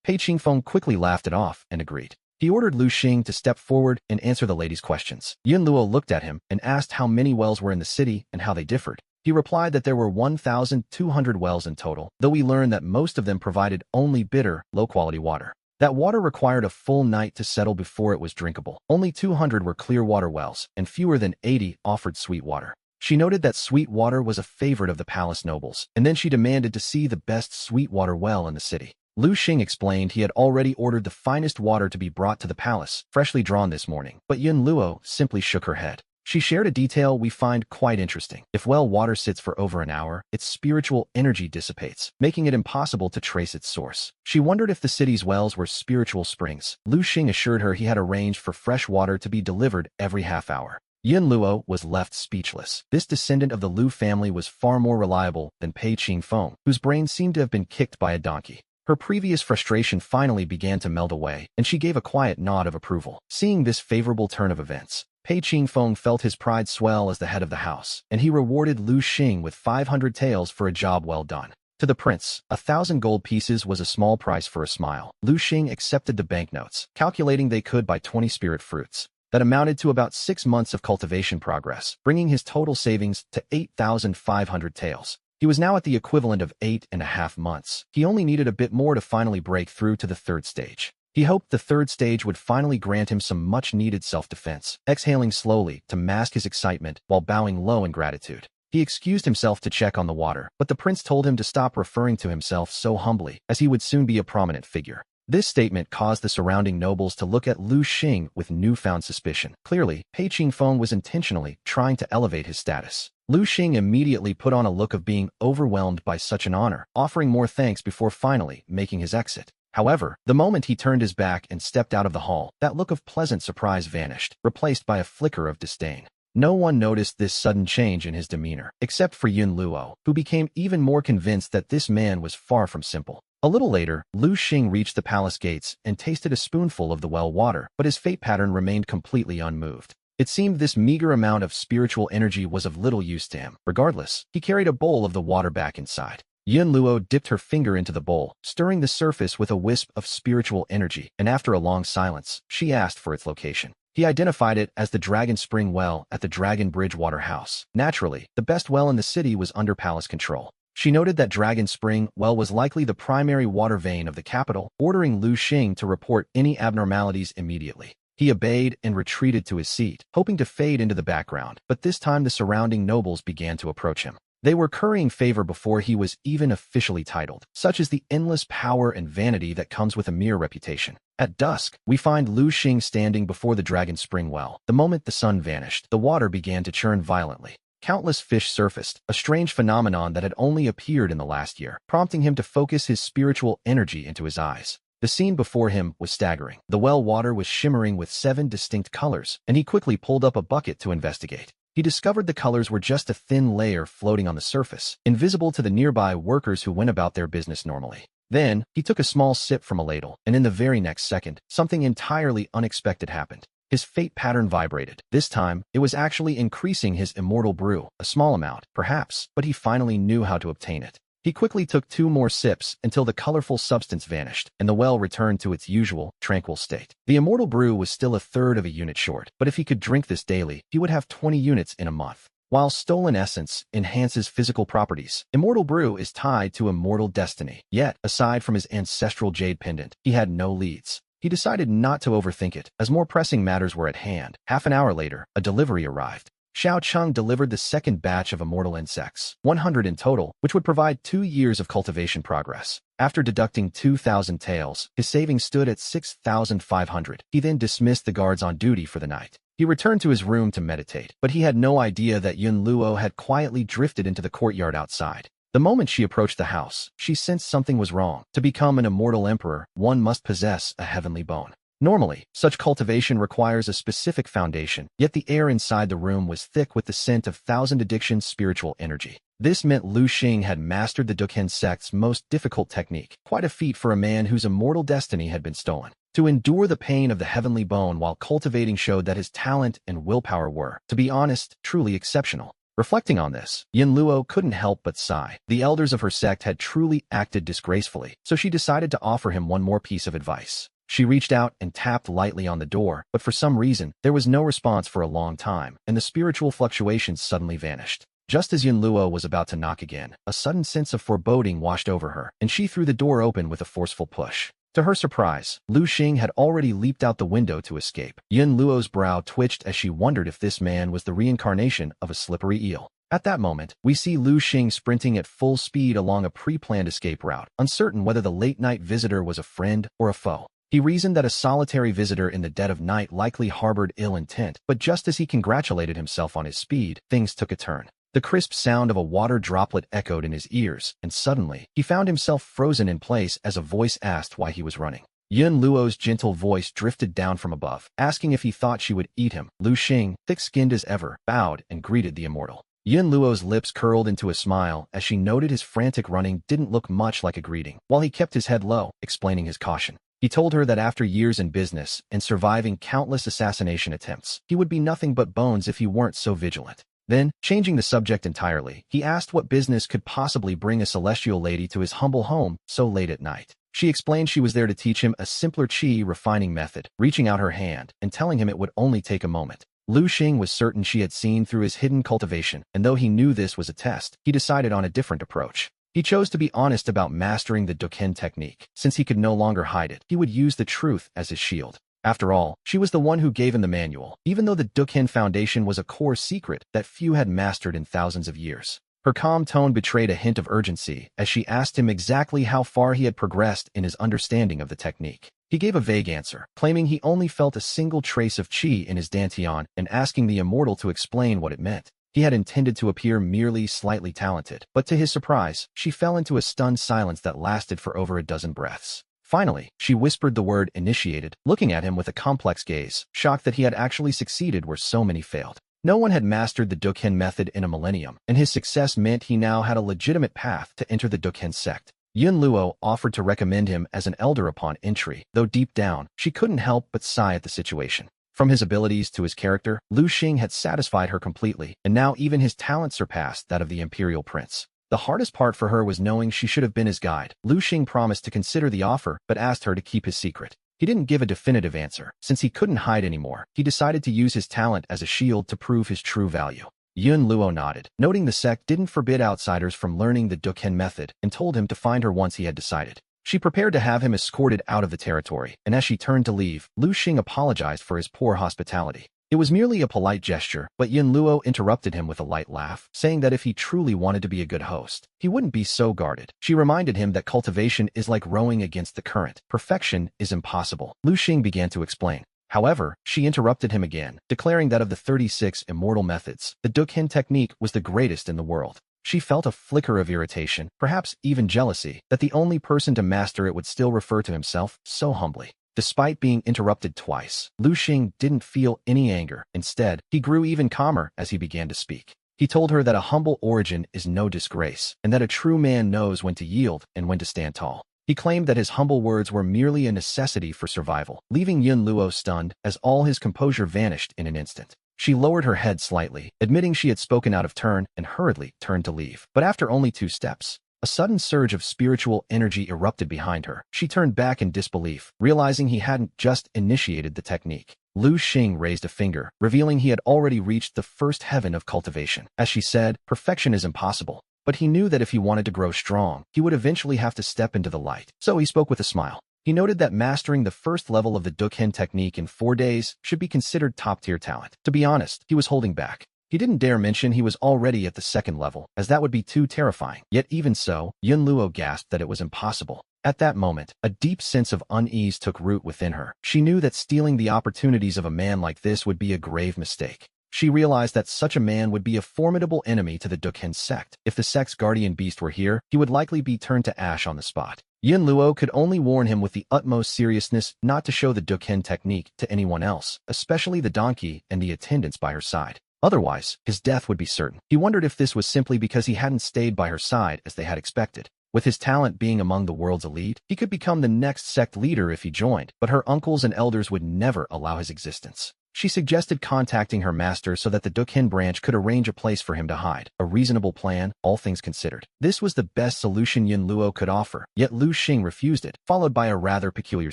Speaker 1: Pei Qingfeng quickly laughed it off and agreed. He ordered Lu Xing to step forward and answer the lady's questions. Yin Luo looked at him and asked how many wells were in the city and how they differed. He replied that there were 1,200 wells in total, though he learned that most of them provided only bitter, low-quality water. That water required a full night to settle before it was drinkable. Only 200 were clear water wells, and fewer than 80 offered sweet water. She noted that sweet water was a favorite of the palace nobles, and then she demanded to see the best sweet water well in the city. Lu Xing explained he had already ordered the finest water to be brought to the palace, freshly drawn this morning, but Yin Luo simply shook her head. She shared a detail we find quite interesting. If well water sits for over an hour, its spiritual energy dissipates, making it impossible to trace its source. She wondered if the city's wells were spiritual springs. Lu Xing assured her he had arranged for fresh water to be delivered every half hour. Yin Luo was left speechless. This descendant of the Lu family was far more reliable than Pei Qingfeng, whose brain seemed to have been kicked by a donkey. Her previous frustration finally began to melt away, and she gave a quiet nod of approval. Seeing this favorable turn of events, Pei Qingfeng felt his pride swell as the head of the house, and he rewarded Lu Xing with 500 taels for a job well done. To the prince, 1,000 gold pieces was a small price for a smile. Lu Xing accepted the banknotes, calculating they could buy 20 spirit fruits. That amounted to about 6 months of cultivation progress, bringing his total savings to 8,500 taels. He was now at the equivalent of 8.5 months. He only needed a bit more to finally break through to the third stage. He hoped the third stage would finally grant him some much-needed self-defense, exhaling slowly to mask his excitement while bowing low in gratitude. He excused himself to check on the water, but the prince told him to stop referring to himself so humbly, as he would soon be a prominent figure. This statement caused the surrounding nobles to look at Lu Xing with newfound suspicion. Clearly, Pei Qingfeng was intentionally trying to elevate his status. Lu Xing immediately put on a look of being overwhelmed by such an honor, offering more thanks before finally making his exit. However, the moment he turned his back and stepped out of the hall, that look of pleasant surprise vanished, replaced by a flicker of disdain. No one noticed this sudden change in his demeanor, except for Yin Luo, who became even more convinced that this man was far from simple. A little later, Lu Xing reached the palace gates and tasted a spoonful of the well water, but his fate pattern remained completely unmoved. It seemed this meager amount of spiritual energy was of little use to him. Regardless, he carried a bowl of the water back inside. Yin Luo dipped her finger into the bowl, stirring the surface with a wisp of spiritual energy, and after a long silence, she asked for its location. He identified it as the Dragon Spring Well at the Dragon Bridge Water House. Naturally, the best well in the city was under palace control. She noted that Dragon Spring Well was likely the primary water vein of the capital, ordering Lu Xing to report any abnormalities immediately. He obeyed and retreated to his seat, hoping to fade into the background, but this time the surrounding nobles began to approach him. They were currying favor before he was even officially titled, such as the endless power and vanity that comes with a mere reputation. At dusk, we find Lu Xing standing before the Dragon Spring Well. The moment the sun vanished, the water began to churn violently. Countless fish surfaced, a strange phenomenon that had only appeared in the last year, prompting him to focus his spiritual energy into his eyes. The scene before him was staggering. The well water was shimmering with 7 distinct colors, and he quickly pulled up a bucket to investigate. He discovered the colors were just a thin layer floating on the surface, invisible to the nearby workers who went about their business normally. Then, he took a small sip from a ladle, and in the very next second, something entirely unexpected happened. His fate pattern vibrated. This time, it was actually increasing his immortal brew, a small amount, perhaps, but he finally knew how to obtain it. He quickly took 2 more sips until the colorful substance vanished, and the well returned to its usual, tranquil state. The immortal brew was still 1/3 of a unit short, but if he could drink this daily, he would have 20 units in a month. While stolen essence enhances physical properties, immortal brew is tied to immortal destiny. Yet, aside from his ancestral jade pendant, he had no leads. He decided not to overthink it, as more pressing matters were at hand. Half an hour later, a delivery arrived. Xiao Cheng delivered the second batch of immortal insects, 100 in total, which would provide 2 years of cultivation progress. After deducting 2,000 taels, his savings stood at 6,500. He then dismissed the guards on duty for the night. He returned to his room to meditate, but he had no idea that Yin Luo had quietly drifted into the courtyard outside. The moment she approached the house, she sensed something was wrong. To become an immortal emperor, one must possess a heavenly bone. Normally, such cultivation requires a specific foundation, yet the air inside the room was thick with the scent of thousand addictions' spiritual energy. This meant Lu Xing had mastered the Duken sect's most difficult technique, quite a feat for a man whose immortal destiny had been stolen. To endure the pain of the heavenly bone while cultivating showed that his talent and willpower were, to be honest, truly exceptional. Reflecting on this, Yin Luo couldn't help but sigh. The elders of her sect had truly acted disgracefully, so she decided to offer him one more piece of advice. She reached out and tapped lightly on the door, but for some reason, there was no response for a long time, and the spiritual fluctuations suddenly vanished. Just as Yin Luo was about to knock again, a sudden sense of foreboding washed over her, and she threw the door open with a forceful push. To her surprise, Lu Xing had already leaped out the window to escape. Yin Luo's brow twitched as she wondered if this man was the reincarnation of a slippery eel. At that moment, we see Lu Xing sprinting at full speed along a pre-planned escape route, uncertain whether the late-night visitor was a friend or a foe. He reasoned that a solitary visitor in the dead of night likely harbored ill intent, but just as he congratulated himself on his speed, things took a turn. The crisp sound of a water droplet echoed in his ears, and suddenly, he found himself frozen in place as a voice asked why he was running. Yin Luo's gentle voice drifted down from above, asking if he thought she would eat him. Lu Xing, thick-skinned as ever, bowed and greeted the immortal. Yin Luo's lips curled into a smile as she noted his frantic running didn't look much like a greeting, while he kept his head low, explaining his caution. He told her that after years in business and surviving countless assassination attempts, he would be nothing but bones if he weren't so vigilant. Then, changing the subject entirely, he asked what business could possibly bring a celestial lady to his humble home so late at night. She explained she was there to teach him a simpler qi refining method, reaching out her hand and telling him it would only take a moment. Lu Xing was certain she had seen through his hidden cultivation, and though he knew this was a test, he decided on a different approach. He chose to be honest about mastering the Duken technique. Since he could no longer hide it, he would use the truth as his shield. After all, she was the one who gave him the manual, even though the Duken Foundation was a core secret that few had mastered in thousands of years. Her calm tone betrayed a hint of urgency as she asked him exactly how far he had progressed in his understanding of the technique. He gave a vague answer, claiming he only felt a single trace of qi in his dantian and asking the immortal to explain what it meant. He had intended to appear merely slightly talented, but to his surprise, she fell into a stunned silence that lasted for over a dozen breaths. Finally, she whispered the word initiated, looking at him with a complex gaze, shocked that he had actually succeeded where so many failed. No one had mastered the Duken method in a millennium, and his success meant he now had a legitimate path to enter the Duken sect. Yin Luo offered to recommend him as an elder upon entry, though deep down, she couldn't help but sigh at the situation. From his abilities to his character, Lu Xing had satisfied her completely, and now even his talent surpassed that of the Imperial Prince. The hardest part for her was knowing she should have been his guide. Lu Xing promised to consider the offer, but asked her to keep his secret. He didn't give a definitive answer. Since he couldn't hide anymore, he decided to use his talent as a shield to prove his true value. Yin Luo nodded, noting the sect didn't forbid outsiders from learning the Duken method, and told him to find her once he had decided. She prepared to have him escorted out of the territory, and as she turned to leave, Lu Xing apologized for his poor hospitality. It was merely a polite gesture, but Yin Luo interrupted him with a light laugh, saying that if he truly wanted to be a good host, he wouldn't be so guarded. She reminded him that cultivation is like rowing against the current. Perfection is impossible. Lu Xing began to explain. However, she interrupted him again, declaring that of the 36 immortal methods, the Duken technique was the greatest in the world. She felt a flicker of irritation, perhaps even jealousy, that the only person to master it would still refer to himself so humbly. Despite being interrupted twice, Lu Xing didn't feel any anger. Instead, he grew even calmer as he began to speak. He told her that a humble origin is no disgrace, and that a true man knows when to yield and when to stand tall. He claimed that his humble words were merely a necessity for survival, leaving Yin Luo stunned as all his composure vanished in an instant. She lowered her head slightly, admitting she had spoken out of turn, and hurriedly turned to leave. But after only 2 steps, a sudden surge of spiritual energy erupted behind her. She turned back in disbelief, realizing he hadn't just initiated the technique. Lu Xing raised a finger, revealing he had already reached the first heaven of cultivation. As she said, perfection is impossible. But he knew that if he wanted to grow strong, he would eventually have to step into the light. So he spoke with a smile. He noted that mastering the first level of the Duken technique in 4 days should be considered top-tier talent. To be honest, he was holding back. He didn't dare mention he was already at the 2nd level, as that would be too terrifying. Yet even so, Yin Luo gasped that it was impossible. At that moment, a deep sense of unease took root within her. She knew that stealing the opportunities of a man like this would be a grave mistake. She realized that such a man would be a formidable enemy to the Duken sect. If the sect's guardian beast were here, he would likely be turned to ash on the spot. Yin Luo could only warn him with the utmost seriousness not to show the Duken technique to anyone else, especially the donkey and the attendants by her side. Otherwise, his death would be certain. He wondered if this was simply because he hadn't stayed by her side as they had expected. With his talent being among the world's elite, he could become the next sect leader if he joined, but her uncles and elders would never allow his existence. She suggested contacting her master so that the Duken branch could arrange a place for him to hide. A reasonable plan, all things considered. This was the best solution Yin Luo could offer, yet Lu Xing refused it, followed by a rather peculiar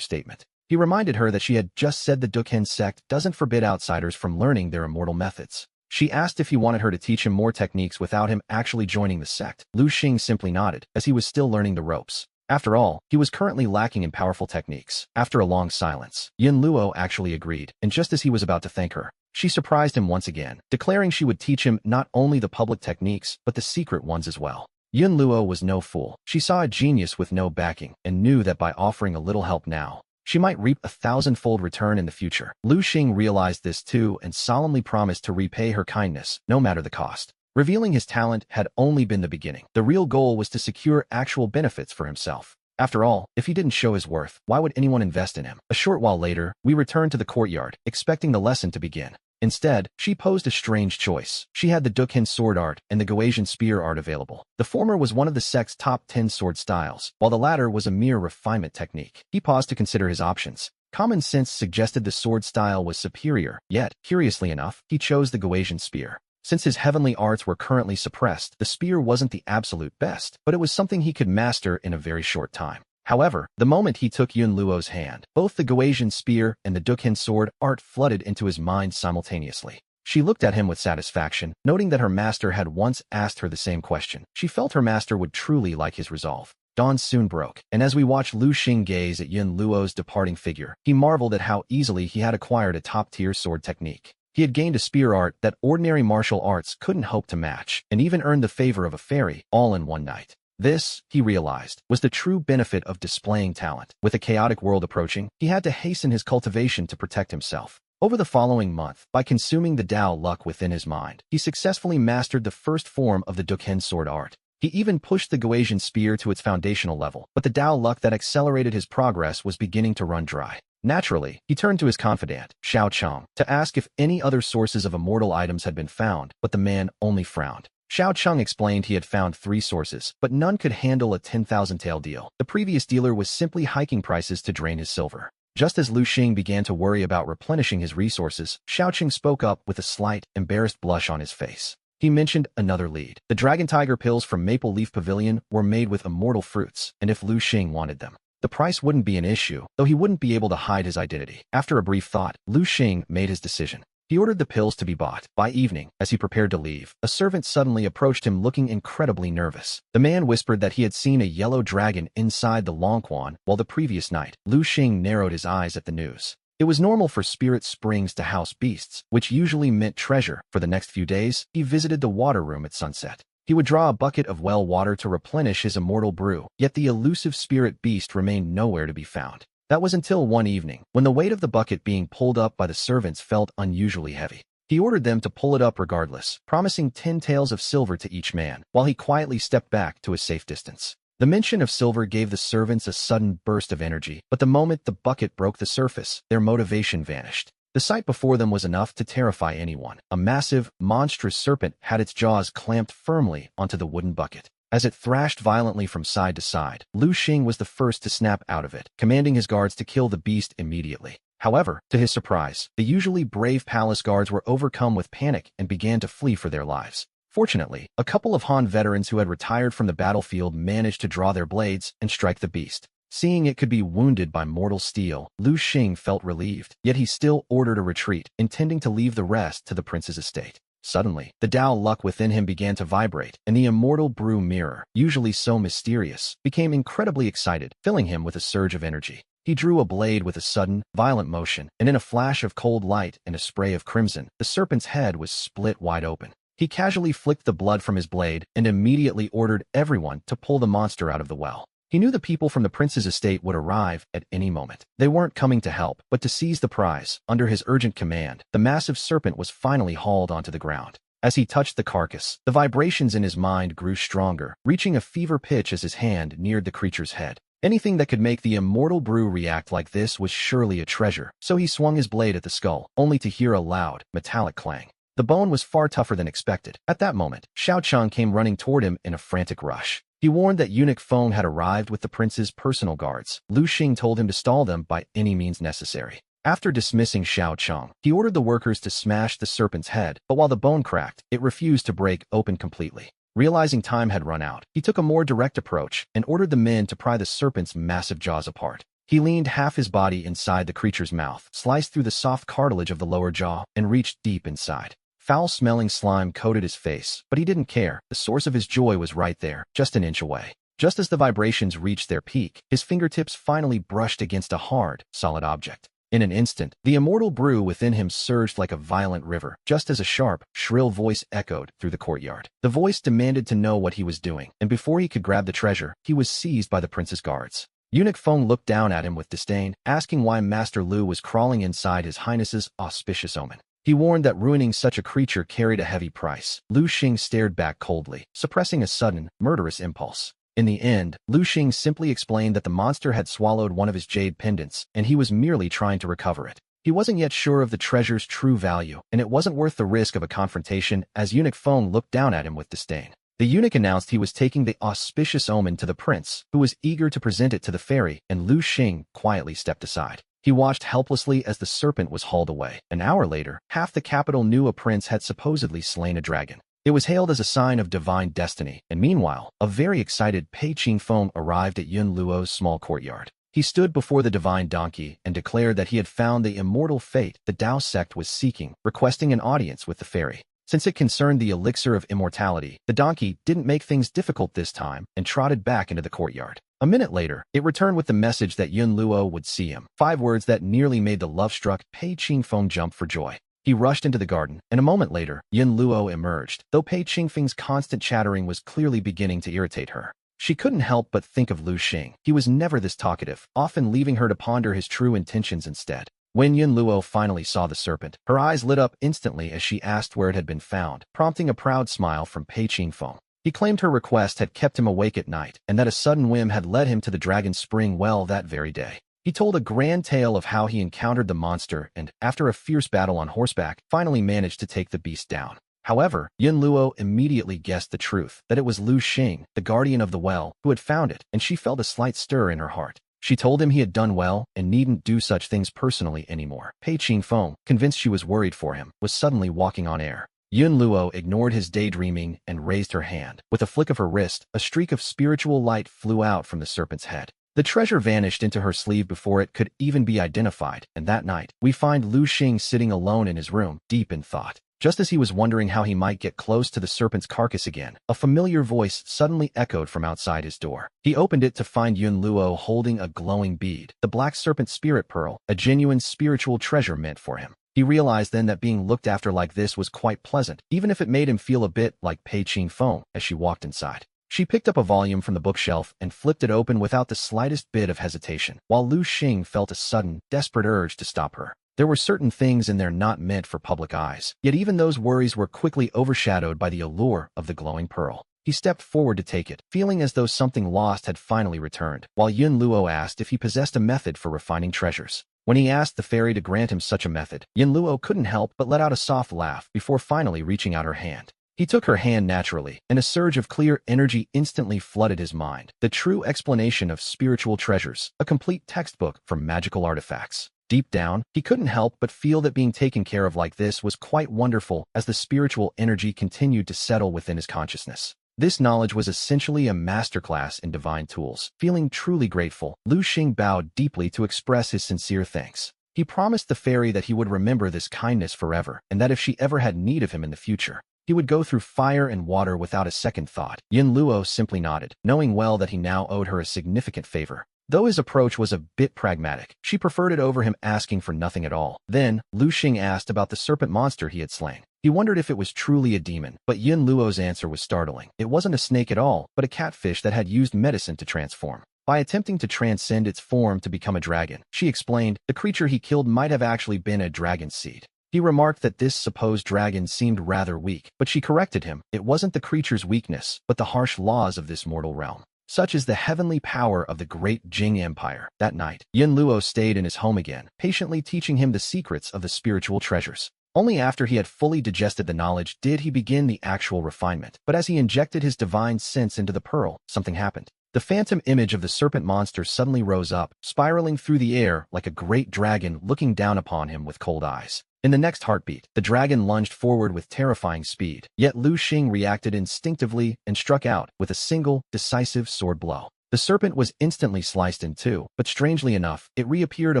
Speaker 1: statement. He reminded her that she had just said the Duken sect doesn't forbid outsiders from learning their immortal methods. She asked if he wanted her to teach him more techniques without him actually joining the sect. Lu Xing simply nodded, as he was still learning the ropes. After all, he was currently lacking in powerful techniques. After a long silence, Yin Luo actually agreed, and just as he was about to thank her, she surprised him once again, declaring she would teach him not only the public techniques, but the secret ones as well. Yin Luo was no fool. She saw a genius with no backing, and knew that by offering a little help now, she might reap a thousand-fold return in the future. Lu Xing realized this too and solemnly promised to repay her kindness, no matter the cost. Revealing his talent had only been the beginning. The real goal was to secure actual benefits for himself. After all, if he didn't show his worth, why would anyone invest in him? A short while later, we returned to the courtyard, expecting the lesson to begin. Instead, she posed a strange choice. She had the Duken sword art and the Goasian spear art available. The former was one of the sect's top 10 sword styles, while the latter was a mere refinement technique. He paused to consider his options. Common sense suggested the sword style was superior, yet, curiously enough, he chose the Goasian spear. Since his heavenly arts were currently suppressed, the spear wasn't the absolute best, but it was something he could master in a very short time. However, the moment he took Yin Luo's hand, both the Goasian spear and the Duken sword art flooded into his mind simultaneously. She looked at him with satisfaction, noting that her master had once asked her the same question. She felt her master would truly like his resolve. Dawn soon broke, and as we watched Lu Xing gaze at Yin Luo's departing figure, he marveled at how easily he had acquired a top-tier sword technique. He had gained a spear art that ordinary martial arts couldn't hope to match, and even earned the favor of a fairy, all in one night. This, he realized, was the true benefit of displaying talent. With a chaotic world approaching, he had to hasten his cultivation to protect himself. Over the following month, by consuming the Dao luck within his mind, he successfully mastered the first form of the Duken sword art. He even pushed the Goasian spear to its foundational level, but the Dao luck that accelerated his progress was beginning to run dry. Naturally, he turned to his confidant, Xiao Cheng, to ask if any other sources of immortal items had been found, but the man only frowned. Xiao Cheng explained he had found 3 sources, but none could handle a 10,000 tael deal. The previous dealer was simply hiking prices to drain his silver. Just as Lu Xing began to worry about replenishing his resources, Xiao Cheng spoke up with a slight, embarrassed blush on his face. He mentioned another lead. The Dragon Tiger pills from Maple Leaf Pavilion were made with immortal fruits, and if Lu Xing wanted them, the price wouldn't be an issue, though he wouldn't be able to hide his identity. After a brief thought, Lu Xing made his decision. He ordered the pills to be bought. By evening, as he prepared to leave, a servant suddenly approached him looking incredibly nervous. The man whispered that he had seen a yellow dragon inside the Longquan, while the previous night, Lu Xing narrowed his eyes at the news. It was normal for spirit springs to house beasts, which usually meant treasure. For the next few days, he visited the water room at sunset. He would draw a bucket of well water to replenish his immortal brew, yet the elusive spirit beast remained nowhere to be found. That was until one evening, when the weight of the bucket being pulled up by the servants felt unusually heavy. He ordered them to pull it up regardless, promising 10 taels of silver to each man, while he quietly stepped back to a safe distance. The mention of silver gave the servants a sudden burst of energy, but the moment the bucket broke the surface, their motivation vanished. The sight before them was enough to terrify anyone. A massive, monstrous serpent had its jaws clamped firmly onto the wooden bucket. As it thrashed violently from side to side, Lu Xing was the first to snap out of it, commanding his guards to kill the beast immediately. However, to his surprise, the usually brave palace guards were overcome with panic and began to flee for their lives. Fortunately, a couple of Han veterans who had retired from the battlefield managed to draw their blades and strike the beast. Seeing it could be wounded by mortal steel, Lu Xing felt relieved, yet he still ordered a retreat, intending to leave the rest to the prince's estate. Suddenly, the Dao luck within him began to vibrate, and the immortal brew mirror, usually so mysterious, became incredibly excited, filling him with a surge of energy. He drew a blade with a sudden, violent motion, and in a flash of cold light and a spray of crimson, the serpent's head was split wide open. He casually flicked the blood from his blade and immediately ordered everyone to pull the monster out of the well. He knew the people from the prince's estate would arrive at any moment. They weren't coming to help, but to seize the prize. Under his urgent command, the massive serpent was finally hauled onto the ground. As he touched the carcass, the vibrations in his mind grew stronger, reaching a fever pitch as his hand neared the creature's head. Anything that could make the immortal brew react like this was surely a treasure, so he swung his blade at the skull, only to hear a loud, metallic clang. The bone was far tougher than expected. At that moment, Xiao Chang came running toward him in a frantic rush. He warned that eunuch Feng had arrived with the prince's personal guards. Lu Xing told him to stall them by any means necessary. After dismissing Xiao Chang, he ordered the workers to smash the serpent's head, but while the bone cracked, it refused to break open completely. Realizing time had run out, he took a more direct approach and ordered the men to pry the serpent's massive jaws apart. He leaned half his body inside the creature's mouth, sliced through the soft cartilage of the lower jaw, and reached deep inside. Foul-smelling slime coated his face, but he didn't care. The source of his joy was right there, just an inch away. Just as the vibrations reached their peak, his fingertips finally brushed against a hard, solid object. In an instant, the immortal brew within him surged like a violent river, just as a sharp, shrill voice echoed through the courtyard. The voice demanded to know what he was doing, and before he could grab the treasure, he was seized by the prince's guards. Eunuch Feng looked down at him with disdain, asking why Master Lu was crawling inside His Highness's auspicious omen. He warned that ruining such a creature carried a heavy price. Lu Xing stared back coldly, suppressing a sudden, murderous impulse. In the end, Lu Xing simply explained that the monster had swallowed one of his jade pendants, and he was merely trying to recover it. He wasn't yet sure of the treasure's true value, and it wasn't worth the risk of a confrontation as Eunuch Feng looked down at him with disdain. The eunuch announced he was taking the auspicious omen to the prince, who was eager to present it to the fairy, and Lu Xing quietly stepped aside. He watched helplessly as the serpent was hauled away. An hour later, half the capital knew a prince had supposedly slain a dragon. It was hailed as a sign of divine destiny, and meanwhile, a very excited Pei Qingfeng arrived at Yun Luo's small courtyard. He stood before the divine donkey and declared that he had found the immortal fate the Dao sect was seeking, requesting an audience with the fairy. Since it concerned the elixir of immortality, the donkey didn't make things difficult this time and trotted back into the courtyard. A minute later, it returned with the message that Yun Luo would see him. 5 words that nearly made the love-struck Pei Qingfeng jump for joy. He rushed into the garden, and a moment later, Yun Luo emerged, though Pei Qingfeng's constant chattering was clearly beginning to irritate her. She couldn't help but think of Lu Xing. He was never this talkative, often leaving her to ponder his true intentions instead. When Yun Luo finally saw the serpent, her eyes lit up instantly as she asked where it had been found, prompting a proud smile from Pei Qingfeng. He claimed her request had kept him awake at night, and that a sudden whim had led him to the dragon's spring well that very day. He told a grand tale of how he encountered the monster and, after a fierce battle on horseback, finally managed to take the beast down. However, Yun Luo immediately guessed the truth, that it was Lu Xing, the guardian of the well, who had found it, and she felt a slight stir in her heart. She told him he had done well and needn't do such things personally anymore. Pei Qingfeng, convinced she was worried for him, was suddenly walking on air. Yun Luo ignored his daydreaming and raised her hand. With a flick of her wrist, a streak of spiritual light flew out from the serpent's head. The treasure vanished into her sleeve before it could even be identified, and that night, we find Lu Xing sitting alone in his room, deep in thought. Just as he was wondering how he might get close to the serpent's carcass again, a familiar voice suddenly echoed from outside his door. He opened it to find Yun Luo holding a glowing bead, the black serpent spirit pearl, a genuine spiritual treasure meant for him. He realized then that being looked after like this was quite pleasant, even if it made him feel a bit like Pei Qingfeng as she walked inside. She picked up a volume from the bookshelf and flipped it open without the slightest bit of hesitation, while Lu Xing felt a sudden, desperate urge to stop her. There were certain things in there not meant for public eyes, yet even those worries were quickly overshadowed by the allure of the glowing pearl. He stepped forward to take it, feeling as though something lost had finally returned, while Yun Luo asked if he possessed a method for refining treasures. When he asked the fairy to grant him such a method, Yun Luo couldn't help but let out a soft laugh before finally reaching out her hand. He took her hand naturally, and a surge of clear energy instantly flooded his mind. The true explanation of spiritual treasures, a complete textbook for magical artifacts. Deep down, he couldn't help but feel that being taken care of like this was quite wonderful as the spiritual energy continued to settle within his consciousness. This knowledge was essentially a masterclass in divine tools. Feeling truly grateful, Lu Xing bowed deeply to express his sincere thanks. He promised the fairy that he would remember this kindness forever, and that if she ever had need of him in the future, he would go through fire and water without a second thought. Yun Luo simply nodded, knowing well that he now owed her a significant favor. Though his approach was a bit pragmatic, she preferred it over him asking for nothing at all. Then, Lu Xing asked about the serpent monster he had slain. He wondered if it was truly a demon, but Yun Luo's answer was startling. It wasn't a snake at all, but a catfish that had used medicine to transform. By attempting to transcend its form to become a dragon, she explained, the creature he killed might have actually been a dragon seed. He remarked that this supposed dragon seemed rather weak, but she corrected him. It wasn't the creature's weakness, but the harsh laws of this mortal realm. Such is the heavenly power of the great Jing Empire. That night, Yin Luo stayed in his home again, patiently teaching him the secrets of the spiritual treasures. Only after he had fully digested the knowledge did he begin the actual refinement. But as he injected his divine sense into the pearl, something happened. The phantom image of the serpent monster suddenly rose up, spiraling through the air like a great dragon looking down upon him with cold eyes. In the next heartbeat, the dragon lunged forward with terrifying speed, yet Lu Xing reacted instinctively and struck out with a single, decisive sword blow. The serpent was instantly sliced in two, but strangely enough, it reappeared a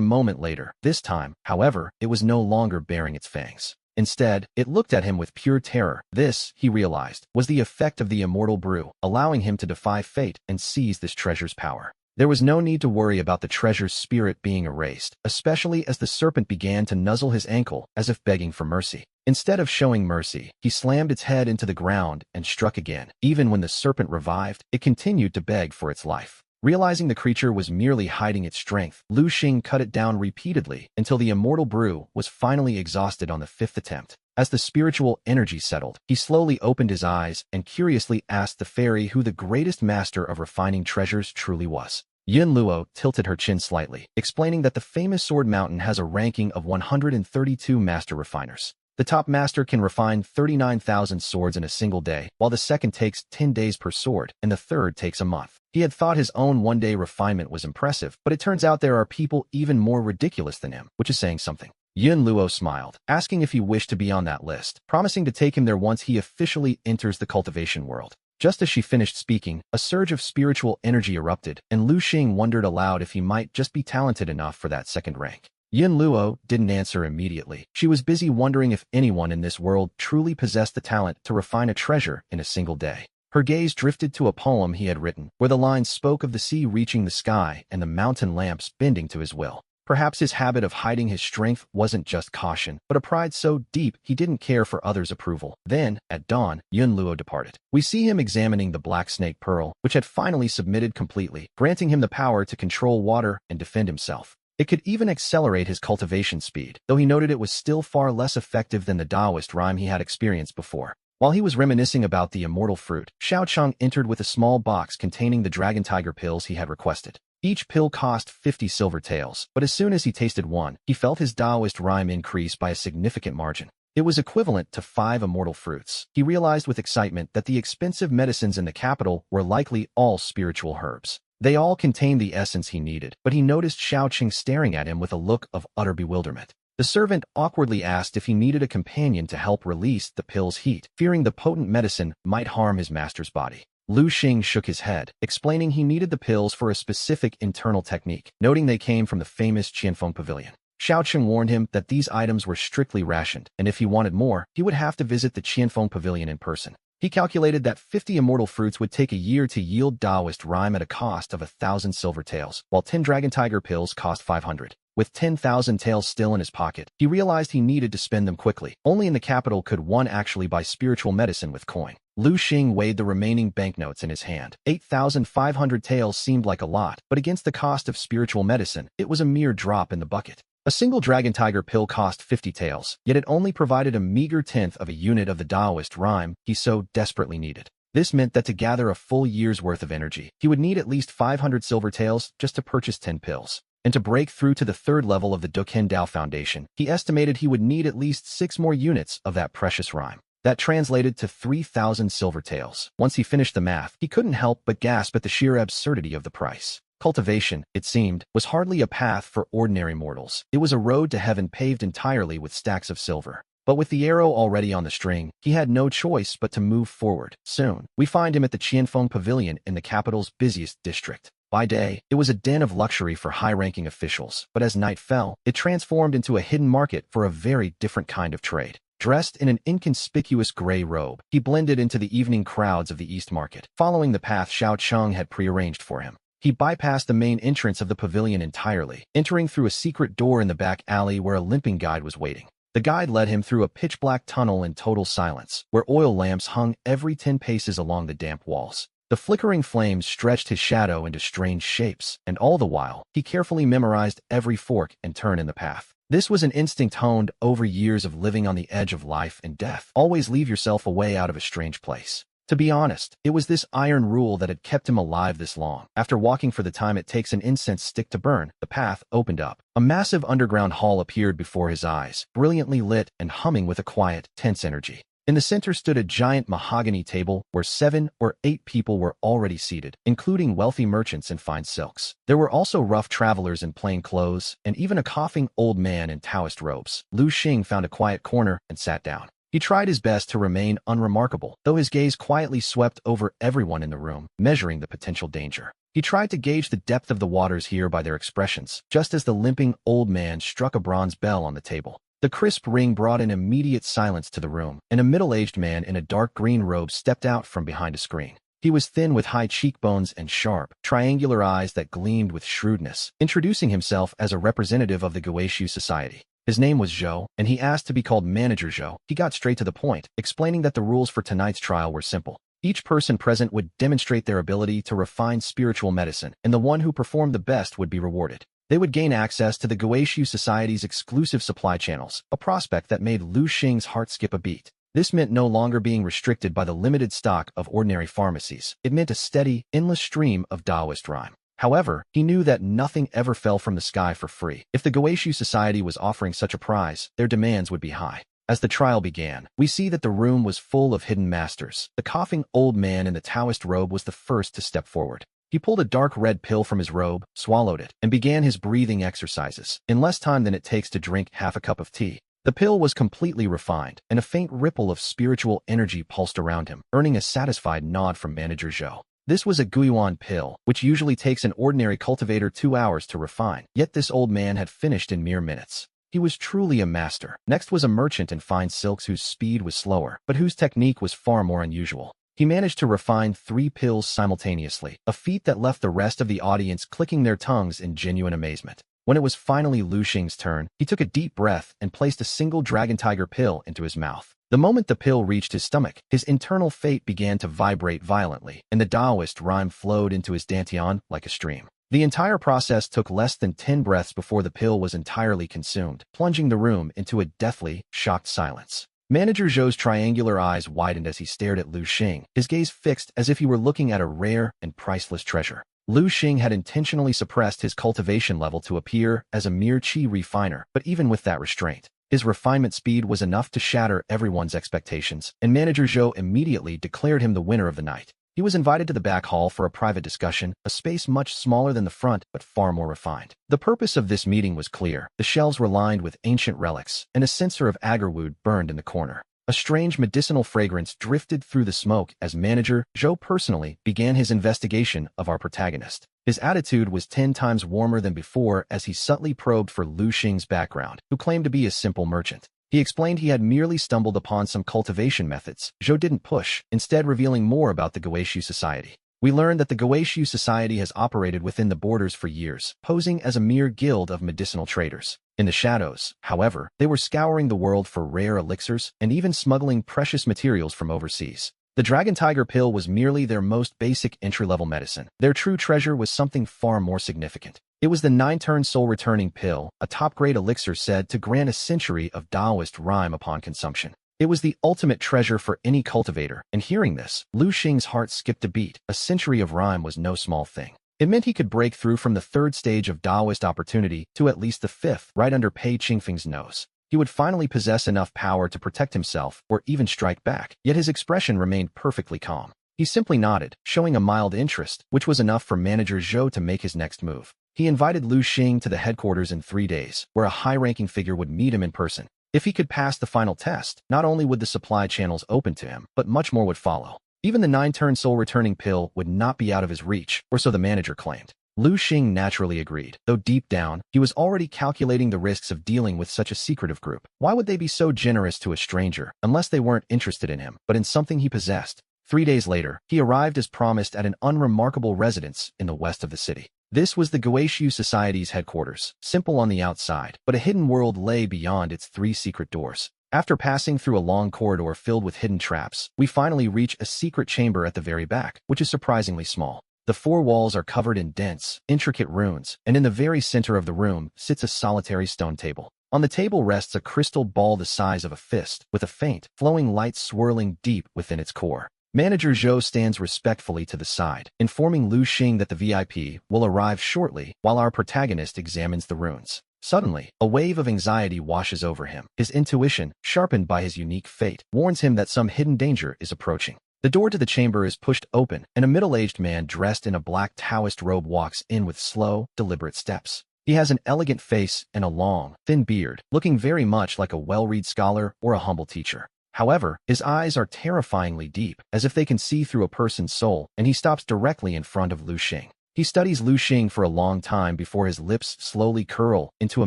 Speaker 1: moment later. This time, however, it was no longer baring its fangs. Instead, it looked at him with pure terror. This, he realized, was the effect of the immortal brew, allowing him to defy fate and seize this treasure's power. There was no need to worry about the treasure's spirit being erased, especially as the serpent began to nuzzle his ankle as if begging for mercy. Instead of showing mercy, he slammed its head into the ground and struck again. Even when the serpent revived, it continued to beg for its life. Realizing the creature was merely hiding its strength, Lu Xing cut it down repeatedly until the immortal brew was finally exhausted on the fifth attempt. As the spiritual energy settled, he slowly opened his eyes and curiously asked the fairy who the greatest master of refining treasures truly was. Yin Luo tilted her chin slightly, explaining that the famous Sword Mountain has a ranking of 132 master refiners. The top master can refine 39,000 swords in a single day, while the second takes 10 days per sword, and the third takes a month. He had thought his own one-day refinement was impressive, but it turns out there are people even more ridiculous than him, which is saying something. Yin Luo smiled, asking if he wished to be on that list, promising to take him there once he officially enters the cultivation world. Just as she finished speaking, a surge of spiritual energy erupted, and Lu Xing wondered aloud if he might just be talented enough for that second rank. Yin Luo didn't answer immediately. She was busy wondering if anyone in this world truly possessed the talent to refine a treasure in a single day. Her gaze drifted to a poem he had written, where the lines spoke of the sea reaching the sky and the mountain lamps bending to his will. Perhaps his habit of hiding his strength wasn't just caution, but a pride so deep he didn't care for others' approval. Then, at dawn, Yin Luo departed. We see him examining the black snake pearl, which had finally submitted completely, granting him the power to control water and defend himself. It could even accelerate his cultivation speed, though he noted it was still far less effective than the Taoist rhyme he had experienced before. While he was reminiscing about the immortal fruit, Xiao Cheng entered with a small box containing the dragon tiger pills he had requested. Each pill cost 50 silver taels, but as soon as he tasted one, he felt his Taoist rhyme increase by a significant margin. It was equivalent to 5 immortal fruits. He realized with excitement that the expensive medicines in the capital were likely all spiritual herbs. They all contained the essence he needed, but he noticed Xiao Cheng staring at him with a look of utter bewilderment. The servant awkwardly asked if he needed a companion to help release the pill's heat, fearing the potent medicine might harm his master's body. Lu Xing shook his head, explaining he needed the pills for a specific internal technique, noting they came from the famous Qianfeng Pavilion. Xiao Cheng warned him that these items were strictly rationed, and if he wanted more, he would have to visit the Qianfeng Pavilion in person. He calculated that 50 immortal fruits would take a year to yield Taoist rhyme at a cost of 1,000 silver taels, while 10 dragon tiger pills cost 500. With 10,000 taels still in his pocket, he realized he needed to spend them quickly. Only in the capital could one actually buy spiritual medicine with coin. Lu Xing weighed the remaining banknotes in his hand. 8,500 taels seemed like a lot, but against the cost of spiritual medicine, it was a mere drop in the bucket. A single dragon tiger pill cost 50 taels, yet it only provided a meager tenth of a unit of the Taoist rhyme he so desperately needed. This meant that to gather a full year's worth of energy, he would need at least 500 silver taels just to purchase 10 pills. And to break through to the third level of the Duken Dao Foundation, he estimated he would need at least 6 more units of that precious rhyme. That translated to 3,000 silver taels. Once he finished the math, he couldn't help but gasp at the sheer absurdity of the price. Cultivation, it seemed, was hardly a path for ordinary mortals. It was a road to heaven paved entirely with stacks of silver. But with the arrow already on the string, he had no choice but to move forward. Soon, we find him at the Qianfeng Pavilion in the capital's busiest district. By day, it was a den of luxury for high-ranking officials, but as night fell, it transformed into a hidden market for a very different kind of trade. Dressed in an inconspicuous gray robe, he blended into the evening crowds of the East Market, following the path Xiao Cheng had prearranged for him. He bypassed the main entrance of the pavilion entirely, entering through a secret door in the back alley where a limping guide was waiting. The guide led him through a pitch-black tunnel in total silence, where oil lamps hung every 10 paces along the damp walls. The flickering flames stretched his shadow into strange shapes, and all the while, he carefully memorized every fork and turn in the path. This was an instinct honed over years of living on the edge of life and death. Always leave yourself a way out of a strange place. To be honest, it was this iron rule that had kept him alive this long. After walking for the time it takes an incense stick to burn, the path opened up. A massive underground hall appeared before his eyes, brilliantly lit and humming with a quiet, tense energy. In the center stood a giant mahogany table where 7 or 8 people were already seated, including wealthy merchants in fine silks. There were also rough travelers in plain clothes, and even a coughing old man in Taoist robes. Lu Xing found a quiet corner and sat down. He tried his best to remain unremarkable, though his gaze quietly swept over everyone in the room, measuring the potential danger. He tried to gauge the depth of the waters here by their expressions, just as the limping old man struck a bronze bell on the table. The crisp ring brought an immediate silence to the room, and a middle-aged man in a dark green robe stepped out from behind a screen. He was thin with high cheekbones and sharp, triangular eyes that gleamed with shrewdness, introducing himself as a representative of the Guishu Society. His name was Zhou, and he asked to be called Manager Zhou. He got straight to the point, explaining that the rules for tonight's trial were simple. Each person present would demonstrate their ability to refine spiritual medicine, and the one who performed the best would be rewarded. They would gain access to the Guishu Society's exclusive supply channels, a prospect that made Lu Xing's heart skip a beat. This meant no longer being restricted by the limited stock of ordinary pharmacies. It meant a steady, endless stream of Taoist rhyme. However, he knew that nothing ever fell from the sky for free. If the Guishu Society was offering such a prize, their demands would be high. As the trial began, we see that the room was full of hidden masters. The coughing old man in the Taoist robe was the first to step forward. He pulled a dark red pill from his robe, swallowed it, and began his breathing exercises, in less time than it takes to drink half a cup of tea. The pill was completely refined, and a faint ripple of spiritual energy pulsed around him, earning a satisfied nod from Manager Zhou. This was a Guiyuan pill, which usually takes an ordinary cultivator 2 hours to refine, yet this old man had finished in mere minutes. He was truly a master. Next was a merchant in fine silks whose speed was slower, but whose technique was far more unusual. He managed to refine 3 pills simultaneously, a feat that left the rest of the audience clicking their tongues in genuine amazement. When it was finally Lu Xing's turn, he took a deep breath and placed a single Dragon Tiger pill into his mouth. The moment the pill reached his stomach, his internal fate began to vibrate violently, and the Taoist rhyme flowed into his dantian like a stream. The entire process took less than 10 breaths before the pill was entirely consumed, plunging the room into a deathly, shocked silence. Manager Zhou's triangular eyes widened as he stared at Lu Xing, his gaze fixed as if he were looking at a rare and priceless treasure. Lu Xing had intentionally suppressed his cultivation level to appear as a mere qi refiner, but even with that restraint, his refinement speed was enough to shatter everyone's expectations, and Manager Zhou immediately declared him the winner of the night. He was invited to the back hall for a private discussion, a space much smaller than the front but far more refined. The purpose of this meeting was clear. The shelves were lined with ancient relics, and a censer of agarwood burned in the corner. A strange medicinal fragrance drifted through the smoke as Manager Zhou personally began his investigation of our protagonist. His attitude was 10 times warmer than before as he subtly probed for Lu Xing's background, who claimed to be a simple merchant. He explained he had merely stumbled upon some cultivation methods. Zhou didn't push, instead revealing more about the Guishu Society. We learned that the Guishu Society has operated within the borders for years, posing as a mere guild of medicinal traders. In the shadows, however, they were scouring the world for rare elixirs and even smuggling precious materials from overseas. The Dragon Tiger pill was merely their most basic entry-level medicine. Their true treasure was something far more significant. It was the 9-turn soul-returning pill, a top-grade elixir said to grant a century of Taoist rhyme upon consumption. It was the ultimate treasure for any cultivator, and hearing this, Lu Xing's heart skipped a beat. A century of rhyme was no small thing. It meant he could break through from the 3rd stage of Taoist opportunity to at least the 5th, right under Pei Qingfeng's nose. He would finally possess enough power to protect himself or even strike back, yet his expression remained perfectly calm. He simply nodded, showing a mild interest, which was enough for Manager Zhou to make his next move. He invited Lu Xing to the headquarters in 3 days, where a high-ranking figure would meet him in person. If he could pass the final test, not only would the supply channels open to him, but much more would follow. Even the 9-turn soul-returning pill would not be out of his reach, or so the manager claimed. Lu Xing naturally agreed, though deep down, he was already calculating the risks of dealing with such a secretive group. Why would they be so generous to a stranger, unless they weren't interested in him, but in something he possessed? 3 days later, he arrived as promised at an unremarkable residence in the west of the city. This was the Guishu Society's headquarters, simple on the outside, but a hidden world lay beyond its 3 secret doors. After passing through a long corridor filled with hidden traps, we finally reach a secret chamber at the very back, which is surprisingly small. The 4 walls are covered in dense, intricate runes, and in the very center of the room sits a solitary stone table. On the table rests a crystal ball the size of a fist, with a faint, flowing light swirling deep within its core. Manager Zhou stands respectfully to the side, informing Lu Xing that the VIP will arrive shortly while our protagonist examines the runes. Suddenly, a wave of anxiety washes over him. His intuition, sharpened by his unique fate, warns him that some hidden danger is approaching. The door to the chamber is pushed open, and a middle-aged man dressed in a black Taoist robe walks in with slow, deliberate steps. He has an elegant face and a long, thin beard, looking very much like a well-read scholar or a humble teacher. However, his eyes are terrifyingly deep, as if they can see through a person's soul, and he stops directly in front of Lu Xing. He studies Lu Xing for a long time before his lips slowly curl into a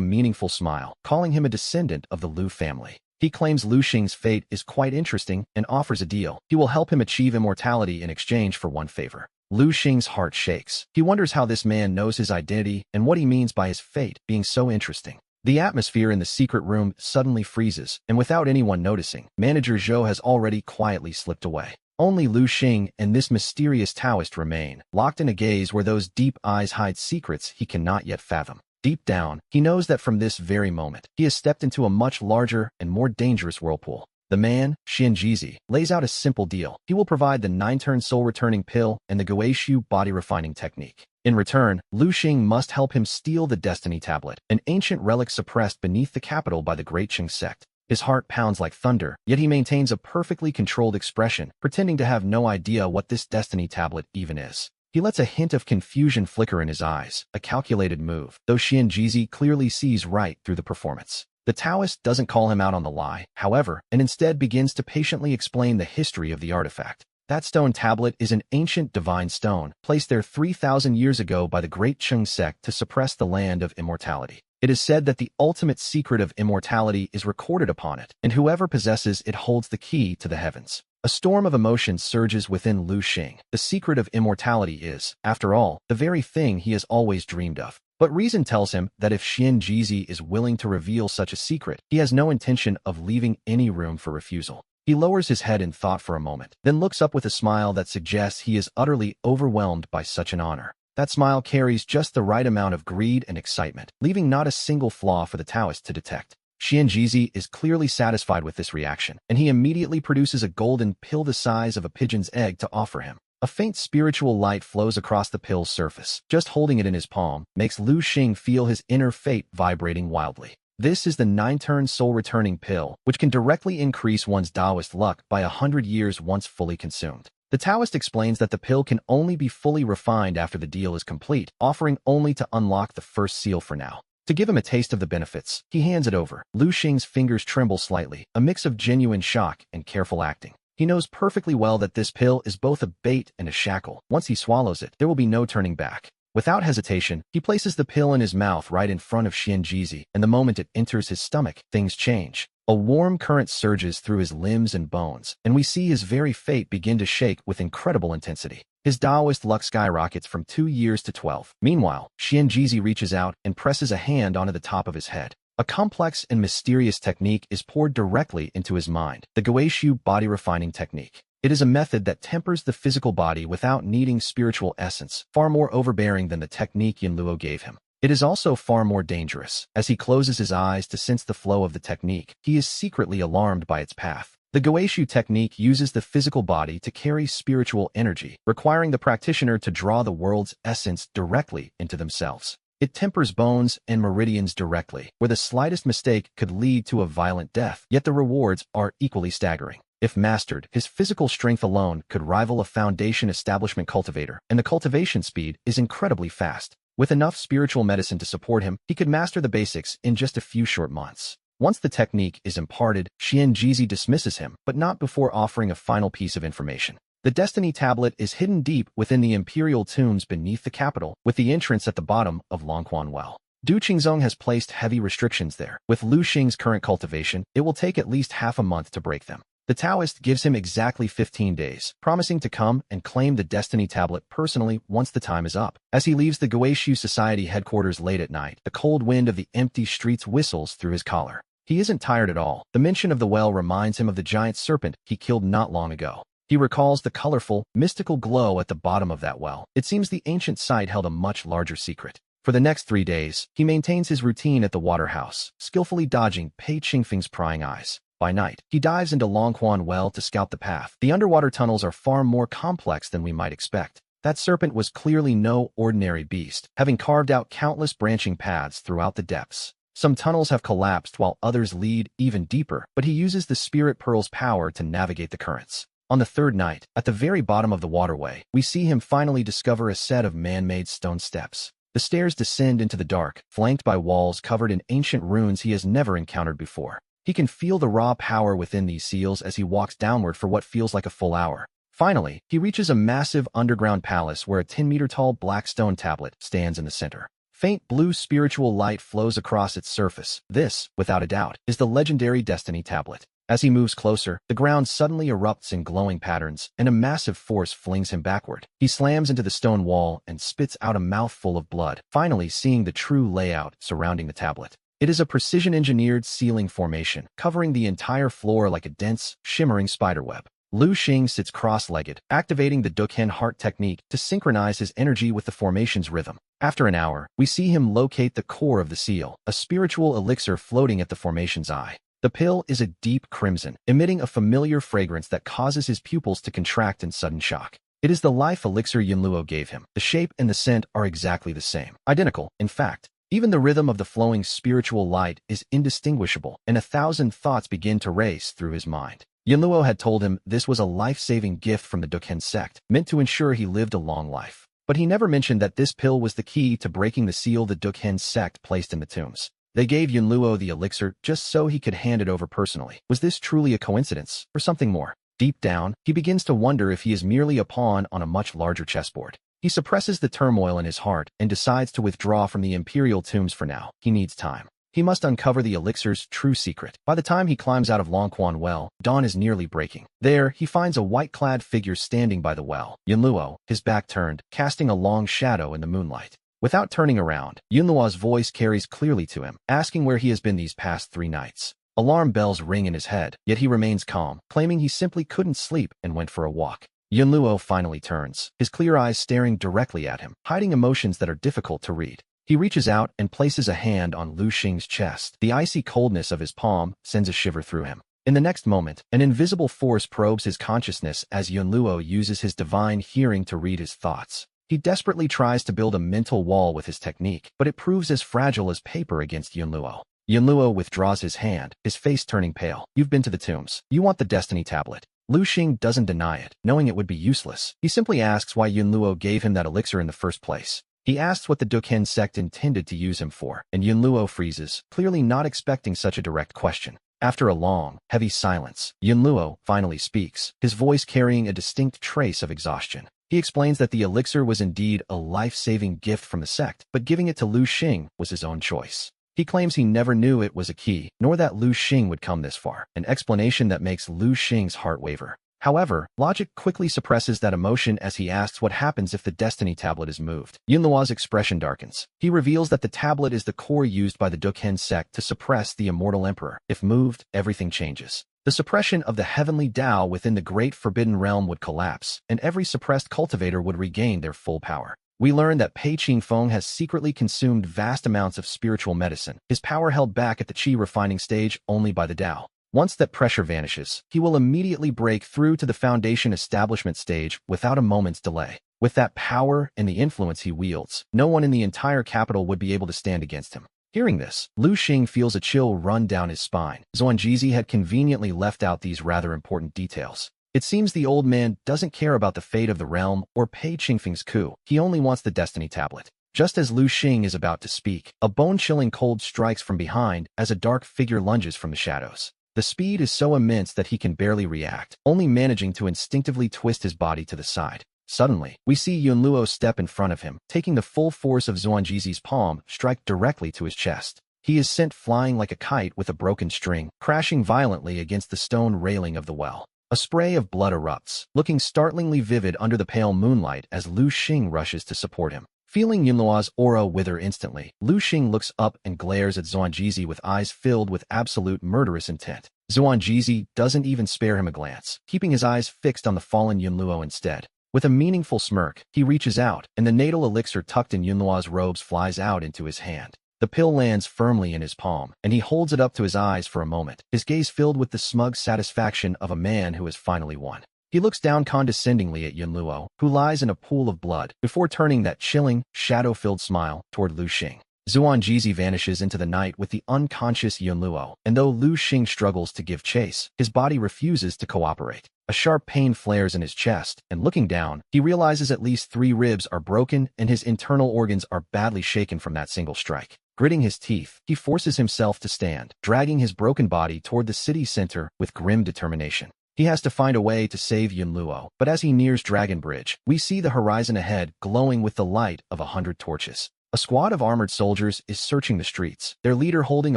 Speaker 1: meaningful smile, calling him a descendant of the Lu family. He claims Lu Xing's fate is quite interesting and offers a deal. He will help him achieve immortality in exchange for one favor. Lu Xing's heart shakes. He wonders how this man knows his identity and what he means by his fate being so interesting. The atmosphere in the secret room suddenly freezes, and without anyone noticing, Manager Zhou has already quietly slipped away. Only Lu Xing and this mysterious Taoist remain, locked in a gaze where those deep eyes hide secrets he cannot yet fathom. Deep down, he knows that from this very moment, he has stepped into a much larger and more dangerous whirlpool. The man, Xianjizi, lays out a simple deal. He will provide the 9-turn soul-returning pill and the Guishu body-refining technique. In return, Lu Xing must help him steal the Destiny Tablet, an ancient relic suppressed beneath the capital by the Great Qing sect. His heart pounds like thunder, yet he maintains a perfectly controlled expression, pretending to have no idea what this Destiny Tablet even is. He lets a hint of confusion flicker in his eyes, a calculated move, though Xianjizi clearly sees right through the performance. The Taoist doesn't call him out on the lie, however, and instead begins to patiently explain the history of the artifact. That stone tablet is an ancient divine stone, placed there 3,000 years ago by the Great Qing sect to suppress the land of immortality. It is said that the ultimate secret of immortality is recorded upon it, and whoever possesses it holds the key to the heavens. A storm of emotion surges within Lu Xing. The secret of immortality is, after all, the very thing he has always dreamed of. But reason tells him that if Xianjizi is willing to reveal such a secret, he has no intention of leaving any room for refusal. He lowers his head in thought for a moment, then looks up with a smile that suggests he is utterly overwhelmed by such an honor. That smile carries just the right amount of greed and excitement, leaving not a single flaw for the Taoist to detect. Xianjizi is clearly satisfied with this reaction, and he immediately produces a golden pill the size of a pigeon's egg to offer him. A faint spiritual light flows across the pill's surface. Just holding it in his palm makes Lu Xing feel his inner fate vibrating wildly. This is the 9-turn soul-returning pill, which can directly increase one's Taoist luck by 100 years once fully consumed. The Taoist explains that the pill can only be fully refined after the deal is complete, offering only to unlock the first seal for now. To give him a taste of the benefits, he hands it over. Lu Xing's fingers tremble slightly, a mix of genuine shock and careful acting. He knows perfectly well that this pill is both a bait and a shackle. Once he swallows it, there will be no turning back. Without hesitation, he places the pill in his mouth right in front of Xianjizi, and the moment it enters his stomach, things change. A warm current surges through his limbs and bones, and we see his very fate begin to shake with incredible intensity. His Taoist luck skyrockets from 2 years to 12. Meanwhile, Xianjizi reaches out and presses a hand onto the top of his head. A complex and mysterious technique is poured directly into his mind, the Guishu body refining technique. It is a method that tempers the physical body without needing spiritual essence, far more overbearing than the technique Yinluo gave him. It is also far more dangerous. As he closes his eyes to sense the flow of the technique, he is secretly alarmed by its path. The Guishu technique uses the physical body to carry spiritual energy, requiring the practitioner to draw the world's essence directly into themselves. It tempers bones and meridians directly, where the slightest mistake could lead to a violent death, yet the rewards are equally staggering. If mastered, his physical strength alone could rival a foundation establishment cultivator, and the cultivation speed is incredibly fast. With enough spiritual medicine to support him, he could master the basics in just a few short months. Once the technique is imparted, Xianjizi dismisses him, but not before offering a final piece of information. The Destiny Tablet is hidden deep within the imperial tombs beneath the capital, with the entrance at the bottom of Longquan Well. Du Qingzong has placed heavy restrictions there. With Lu Xing's current cultivation, it will take at least half a month to break them. The Taoist gives him exactly 15 days, promising to come and claim the Destiny Tablet personally once the time is up. As he leaves the Guishu Society headquarters late at night, the cold wind of the empty streets whistles through his collar. He isn't tired at all. The mention of the well reminds him of the giant serpent he killed not long ago. He recalls the colorful, mystical glow at the bottom of that well. It seems the ancient site held a much larger secret. For the next 3 days, he maintains his routine at the water house, skillfully dodging Pei Qingfeng's prying eyes. By night, he dives into Longquan Well to scout the path. The underwater tunnels are far more complex than we might expect. That serpent was clearly no ordinary beast, having carved out countless branching paths throughout the depths. Some tunnels have collapsed while others lead even deeper, but he uses the Spirit Pearl's power to navigate the currents. On the third night, at the very bottom of the waterway, we see him finally discover a set of man-made stone steps. The stairs descend into the dark, flanked by walls covered in ancient runes he has never encountered before. He can feel the raw power within these seals as he walks downward for what feels like a full hour. Finally, he reaches a massive underground palace where a 10-meter-tall black stone tablet stands in the center. Faint blue spiritual light flows across its surface. This, without a doubt, is the legendary Destiny Tablet. As he moves closer, the ground suddenly erupts in glowing patterns, and a massive force flings him backward. He slams into the stone wall and spits out a mouthful of blood, finally seeing the true layout surrounding the tablet. It is a precision-engineered ceiling formation, covering the entire floor like a dense, shimmering spiderweb. Lu Xing sits cross-legged, activating the Duken Heart technique to synchronize his energy with the formation's rhythm. After an hour, we see him locate the core of the seal, a spiritual elixir floating at the formation's eye. The pill is a deep crimson, emitting a familiar fragrance that causes his pupils to contract in sudden shock. It is the life elixir Yunluo gave him. The shape and the scent are exactly the same. Identical, in fact. Even the rhythm of the flowing spiritual light is indistinguishable, and 1,000 thoughts begin to race through his mind. Yunluo had told him this was a life-saving gift from the Duken sect, meant to ensure he lived a long life. But he never mentioned that this pill was the key to breaking the seal the Duken sect placed in the tombs. They gave Yunluo the elixir just so he could hand it over personally. Was this truly a coincidence, or something more? Deep down, he begins to wonder if he is merely a pawn on a much larger chessboard. He suppresses the turmoil in his heart and decides to withdraw from the Imperial tombs for now. He needs time. He must uncover the elixir's true secret. By the time he climbs out of Longquan Well, dawn is nearly breaking. There, he finds a white-clad figure standing by the well. Yunluo, his back turned, casting a long shadow in the moonlight. Without turning around, Yunluo's voice carries clearly to him, asking where he has been these past 3 nights. Alarm bells ring in his head, yet he remains calm, claiming he simply couldn't sleep and went for a walk. Yunluo finally turns, his clear eyes staring directly at him, hiding emotions that are difficult to read. He reaches out and places a hand on Lu Xing's chest. The icy coldness of his palm sends a shiver through him. In the next moment, an invisible force probes his consciousness as Yunluo uses his divine hearing to read his thoughts. He desperately tries to build a mental wall with his technique, but it proves as fragile as paper against Yunluo. Yunluo withdraws his hand, his face turning pale. You've been to the tombs. You want the Destiny Tablet. Lu Xing doesn't deny it, knowing it would be useless. He simply asks why Yunluo gave him that elixir in the first place. He asks what the Duken sect intended to use him for, and Yunluo freezes, clearly not expecting such a direct question. After a long, heavy silence, Yunluo finally speaks, his voice carrying a distinct trace of exhaustion. He explains that the elixir was indeed a life-saving gift from the sect, but giving it to Lu Xing was his own choice. He claims he never knew it was a key, nor that Lu Xing would come this far, an explanation that makes Lu Xing's heart waver. However, logic quickly suppresses that emotion as he asks what happens if the Destiny Tablet is moved. Yunluo's expression darkens. He reveals that the tablet is the core used by the Duken sect to suppress the Immortal Emperor. If moved, everything changes. The suppression of the heavenly Tao within the Great Forbidden Realm would collapse, and every suppressed cultivator would regain their full power. We learn that Pei Qingfeng has secretly consumed vast amounts of spiritual medicine, his power held back at the Qi refining stage only by the Tao. Once that pressure vanishes, he will immediately break through to the foundation establishment stage without a moment's delay. With that power and the influence he wields, no one in the entire capital would be able to stand against him. Hearing this, Lu Xing feels a chill run down his spine. Xuanjizi had conveniently left out these rather important details. It seems the old man doesn't care about the fate of the realm or Pei Qingfeng's coup. He only wants the Destiny Tablet. Just as Lu Xing is about to speak, a bone-chilling cold strikes from behind as a dark figure lunges from the shadows. The speed is so immense that he can barely react, only managing to instinctively twist his body to the side. Suddenly, we see Yunluo step in front of him, taking the full force of Xuanjizi's palm, strike directly to his chest. He is sent flying like a kite with a broken string, crashing violently against the stone railing of the well. A spray of blood erupts, looking startlingly vivid under the pale moonlight as Lu Xing rushes to support him. Feeling Yunluo's aura wither instantly, Lu Xing looks up and glares at Xuanjizi with eyes filled with absolute murderous intent. Xuanjizi doesn't even spare him a glance, keeping his eyes fixed on the fallen Yunluo instead. With a meaningful smirk, he reaches out, and the natal elixir tucked in Yunluo's robes flies out into his hand. The pill lands firmly in his palm, and he holds it up to his eyes for a moment, his gaze filled with the smug satisfaction of a man who has finally won. He looks down condescendingly at Yunluo, who lies in a pool of blood, before turning that chilling, shadow-filled smile toward Lu Xing. Zuanjizi vanishes into the night with the unconscious Yunluo, and though Lu Xing struggles to give chase, his body refuses to cooperate. A sharp pain flares in his chest, and looking down, he realizes at least 3 ribs are broken and his internal organs are badly shaken from that single strike. Gritting his teeth, he forces himself to stand, dragging his broken body toward the city center with grim determination. He has to find a way to save Yunluo, but as he nears Dragon Bridge, we see the horizon ahead glowing with the light of 100 torches. A squad of armored soldiers is searching the streets, their leader holding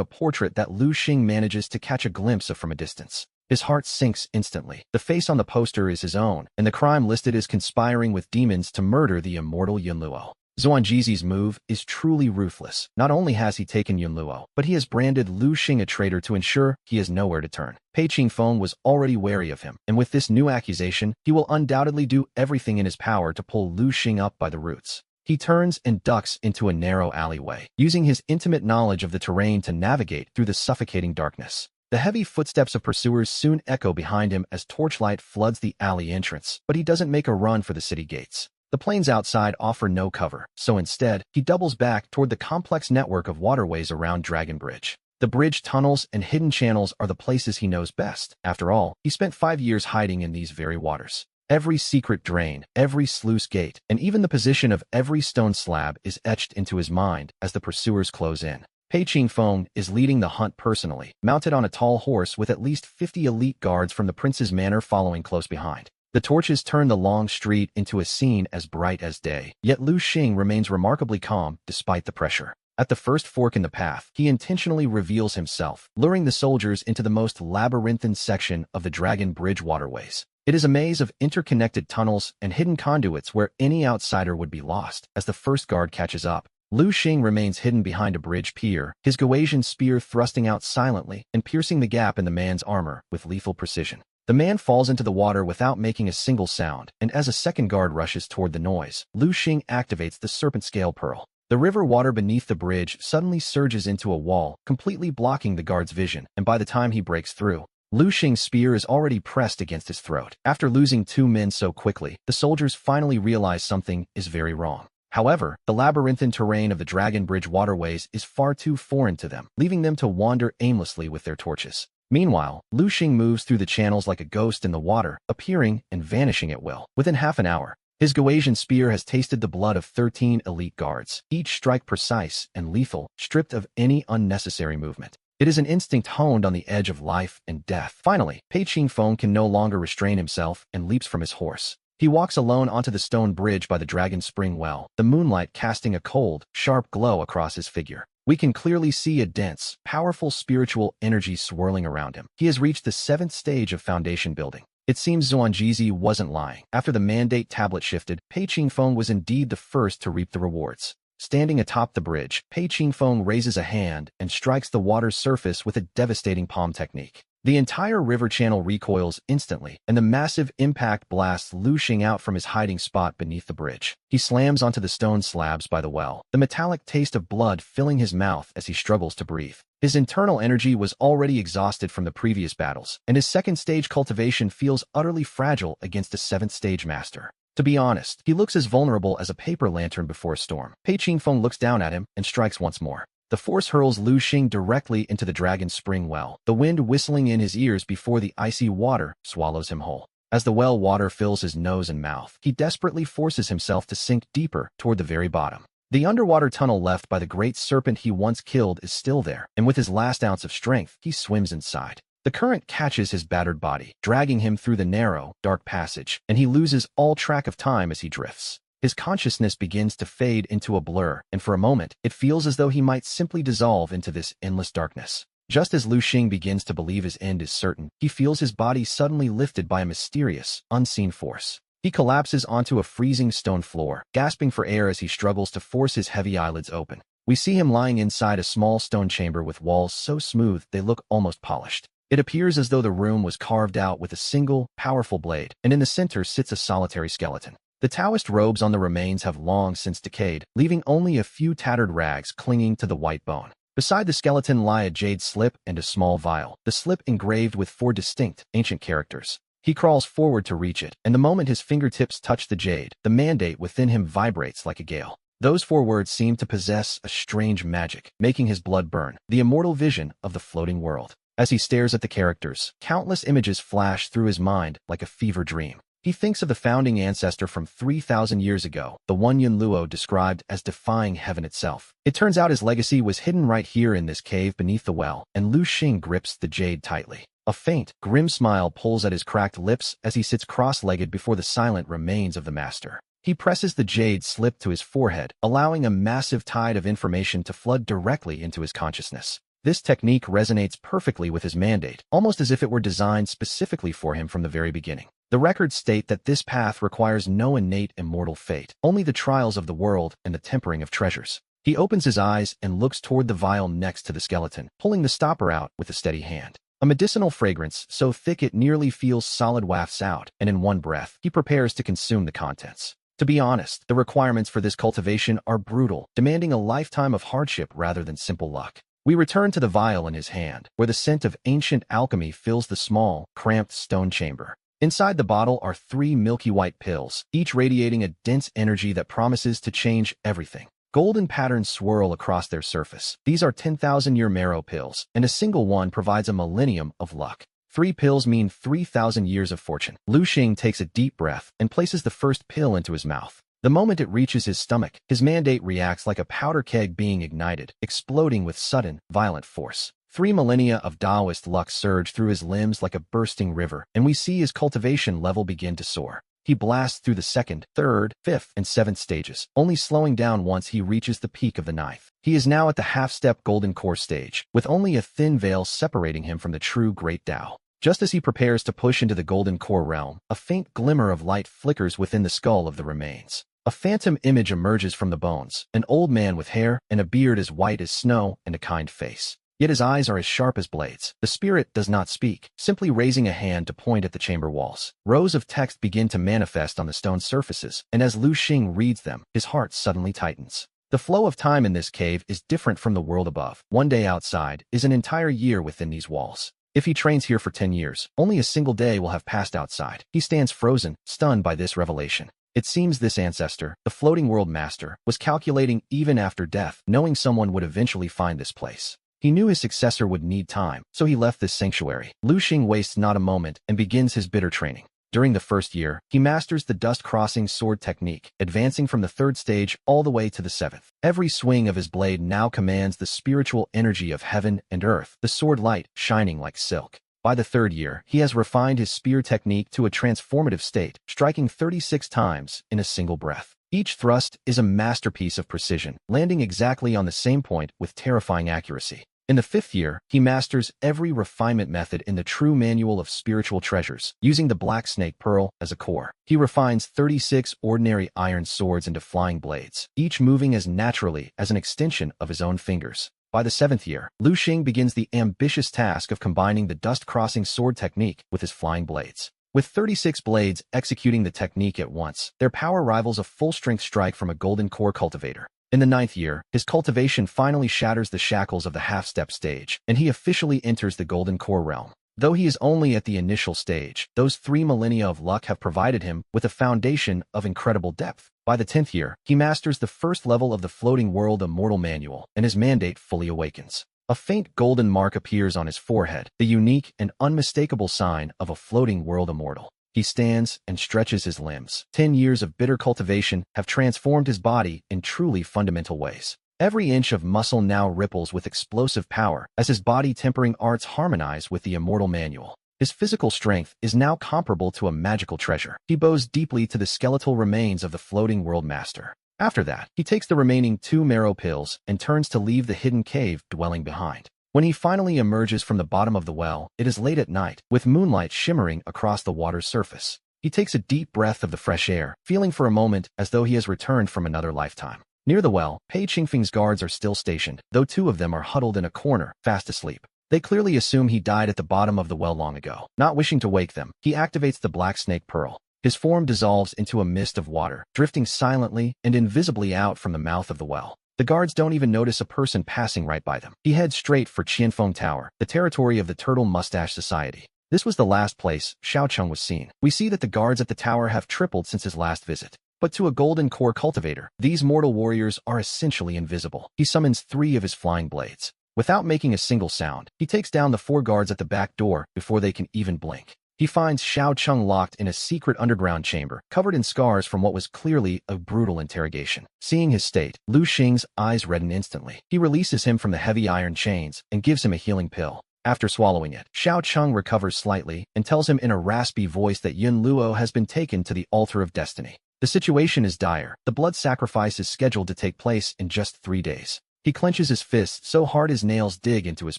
Speaker 1: a portrait that Lu Xing manages to catch a glimpse of from a distance. His heart sinks instantly. The face on the poster is his own, and the crime listed is conspiring with demons to murder the immortal Yunluo. Zuanjizi's move is truly ruthless. Not only has he taken Yunluo, but he has branded Lu Xing a traitor to ensure he has nowhere to turn. Pei Qingfeng was already wary of him, and with this new accusation, he will undoubtedly do everything in his power to pull Lu Xing up by the roots. He turns and ducks into a narrow alleyway, using his intimate knowledge of the terrain to navigate through the suffocating darkness. The heavy footsteps of pursuers soon echo behind him as torchlight floods the alley entrance, but he doesn't make a run for the city gates. The plains outside offer no cover, so instead, he doubles back toward the complex network of waterways around Dragon Bridge. The bridge tunnels and hidden channels are the places he knows best. After all, he spent 5 years hiding in these very waters. Every secret drain, every sluice gate, and even the position of every stone slab is etched into his mind as the pursuers close in. Pei Qingfeng is leading the hunt personally, mounted on a tall horse with at least 50 elite guards from the prince's manor following close behind. The torches turn the long street into a scene as bright as day, yet Lu Xing remains remarkably calm despite the pressure. At the first fork in the path, he intentionally reveals himself, luring the soldiers into the most labyrinthine section of the Dragon Bridge waterways. It is a maze of interconnected tunnels and hidden conduits where any outsider would be lost. As the first guard catches up, Lu Xing remains hidden behind a bridge pier, his Gauasian spear thrusting out silently and piercing the gap in the man's armor with lethal precision. The man falls into the water without making a single sound, and as a second guard rushes toward the noise, Lu Xing activates the serpent scale pearl. The river water beneath the bridge suddenly surges into a wall, completely blocking the guard's vision, and by the time he breaks through, Lu Xing's spear is already pressed against his throat. After losing 2 men so quickly, the soldiers finally realize something is very wrong. However, the labyrinthine terrain of the Dragon Bridge waterways is far too foreign to them, leaving them to wander aimlessly with their torches. Meanwhile, Lu Xing moves through the channels like a ghost in the water, appearing and vanishing at will. Within half an hour, his Gauasian spear has tasted the blood of 13 elite guards, each strike precise and lethal, stripped of any unnecessary movement. It is an instinct honed on the edge of life and death. Finally, Pei Qingfeng can no longer restrain himself and leaps from his horse. He walks alone onto the stone bridge by the Dragon Spring Well, the moonlight casting a cold, sharp glow across his figure. We can clearly see a dense, powerful spiritual energy swirling around him. He has reached the 7th stage of foundation building. It seems Zuanjizi wasn't lying. After the mandate tablet shifted, Pei Qingfeng was indeed the first to reap the rewards. Standing atop the bridge, Pei Qingfeng raises a hand and strikes the water's surface with a devastating palm technique. The entire river channel recoils instantly, and the massive impact blasts Lu Xing out from his hiding spot beneath the bridge. He slams onto the stone slabs by the well, the metallic taste of blood filling his mouth as he struggles to breathe. His internal energy was already exhausted from the previous battles, and his 2nd stage cultivation feels utterly fragile against a 7th stage master. To be honest, he looks as vulnerable as a paper lantern before a storm. Pei Qingfeng looks down at him and strikes once more. The force hurls Lu Xing directly into the Dragon Spring Well, the wind whistling in his ears before the icy water swallows him whole. As the well water fills his nose and mouth, he desperately forces himself to sink deeper toward the very bottom. The underwater tunnel left by the great serpent he once killed is still there, and with his last ounce of strength, he swims inside. The current catches his battered body, dragging him through the narrow, dark passage, and he loses all track of time as he drifts. His consciousness begins to fade into a blur, and for a moment, it feels as though he might simply dissolve into this endless darkness. Just as Lu Xing begins to believe his end is certain, he feels his body suddenly lifted by a mysterious, unseen force. He collapses onto a freezing stone floor, gasping for air as he struggles to force his heavy eyelids open. We see him lying inside a small stone chamber with walls so smooth they look almost polished. It appears as though the room was carved out with a single, powerful blade, and in the center sits a solitary skeleton. The Taoist robes on the remains have long since decayed, leaving only a few tattered rags clinging to the white bone. Beside the skeleton lie a jade slip and a small vial, the slip engraved with 4 distinct, ancient characters. He crawls forward to reach it, and the moment his fingertips touch the jade, the mandate within him vibrates like a gale. Those 4 words seem to possess a strange magic, making his blood burn, the immortal vision of the floating world. As he stares at the characters, countless images flash through his mind like a fever dream. He thinks of the founding ancestor from 3,000 years ago, the one Yun Luo described as defying heaven itself. It turns out his legacy was hidden right here in this cave beneath the well, and Lu Xing grips the jade tightly. A faint, grim smile pulls at his cracked lips as he sits cross-legged before the silent remains of the master. He presses the jade slip to his forehead, allowing a massive tide of information to flood directly into his consciousness. This technique resonates perfectly with his mandate, almost as if it were designed specifically for him from the very beginning. The records state that this path requires no innate immortal fate, only the trials of the world and the tempering of treasures. He opens his eyes and looks toward the vial next to the skeleton, pulling the stopper out with a steady hand. A medicinal fragrance so thick it nearly feels solid wafts out, and in one breath, he prepares to consume the contents. To be honest, the requirements for this cultivation are brutal, demanding a lifetime of hardship rather than simple luck. We return to the vial in his hand, where the scent of ancient alchemy fills the small, cramped stone chamber. Inside the bottle are 3 milky white pills, each radiating a dense energy that promises to change everything. Golden patterns swirl across their surface. These are 10,000-year marrow pills, and a single one provides a millennium of luck. 3 pills mean 3,000 years of fortune. Lu Xing takes a deep breath and places the first pill into his mouth. The moment it reaches his stomach, his mandate reacts like a powder keg being ignited, exploding with sudden, violent force. 3 millennia of Taoist luck surge through his limbs like a bursting river, and we see his cultivation level begin to soar. He blasts through the 2nd, 3rd, 5th, and 7th stages, only slowing down once he reaches the peak of the 9th. He is now at the half-step golden core stage, with only a thin veil separating him from the true great Tao. Just as he prepares to push into the golden core realm, a faint glimmer of light flickers within the skull of the remains. A phantom image emerges from the bones, an old man with hair and a beard as white as snow and a kind face. Yet his eyes are as sharp as blades. The spirit does not speak, simply raising a hand to point at the chamber walls. Rows of text begin to manifest on the stone surfaces, and as Lu Xing reads them, his heart suddenly tightens. The flow of time in this cave is different from the world above. One day outside is an entire year within these walls. If he trains here for 10 years, only a single day will have passed outside. He stands frozen, stunned by this revelation. It seems this ancestor, the floating world master, was calculating even after death, knowing someone would eventually find this place. He knew his successor would need time, so he left this sanctuary. Lu Xing wastes not a moment and begins his bitter training. During the first year, he masters the dust-crossing sword technique, advancing from the 3rd stage all the way to the 7th. Every swing of his blade now commands the spiritual energy of heaven and earth, the sword light shining like silk. By the 3rd year, he has refined his spear technique to a transformative state, striking 36 times in a single breath. Each thrust is a masterpiece of precision, landing exactly on the same point with terrifying accuracy. In the 5th year, he masters every refinement method in the true manual of spiritual treasures, using the black snake pearl as a core. He refines 36 ordinary iron swords into flying blades, each moving as naturally as an extension of his own fingers. By the 7th year, Lu Xing begins the ambitious task of combining the dust-crossing sword technique with his flying blades. With 36 blades executing the technique at once, their power rivals a full-strength strike from a golden core cultivator. In the 9th year, his cultivation finally shatters the shackles of the half-step stage, and he officially enters the golden core realm. Though he is only at the initial stage, those 3 millennia of luck have provided him with a foundation of incredible depth. By the 10th year, he masters the first level of the floating world immortal manual, and his mandate fully awakens. A faint golden mark appears on his forehead, the unique and unmistakable sign of a floating world immortal. He stands and stretches his limbs. 10 years of bitter cultivation have transformed his body in truly fundamental ways. Every inch of muscle now ripples with explosive power as his body-tempering arts harmonize with the immortal manual. His physical strength is now comparable to a magical treasure. He bows deeply to the skeletal remains of the floating world master. After that, he takes the remaining 2 marrow pills and turns to leave the hidden cave dwelling behind. When he finally emerges from the bottom of the well, it is late at night, with moonlight shimmering across the water's surface. He takes a deep breath of the fresh air, feeling for a moment as though he has returned from another lifetime. Near the well, Pei Qingfeng's guards are still stationed, though 2 of them are huddled in a corner, fast asleep. They clearly assume he died at the bottom of the well long ago. Not wishing to wake them, he activates the black snake pearl. His form dissolves into a mist of water, drifting silently and invisibly out from the mouth of the well. The guards don't even notice a person passing right by them. He heads straight for Qianfeng Tower, the territory of the Turtle Mustache Society. This was the last place Xiaocheng was seen. We see that the guards at the tower have tripled since his last visit. But to a golden core cultivator, these mortal warriors are essentially invisible. He summons 3 of his flying blades. Without making a single sound, he takes down the 4 guards at the back door before they can even blink. He finds Xiaocheng locked in a secret underground chamber, covered in scars from what was clearly a brutal interrogation. Seeing his state, Lu Xing's eyes redden instantly. He releases him from the heavy iron chains and gives him a healing pill. After swallowing it, Xiaocheng recovers slightly and tells him in a raspy voice that Yun Luo has been taken to the altar of destiny. The situation is dire. The blood sacrifice is scheduled to take place in just 3 days. He clenches his fists so hard his nails dig into his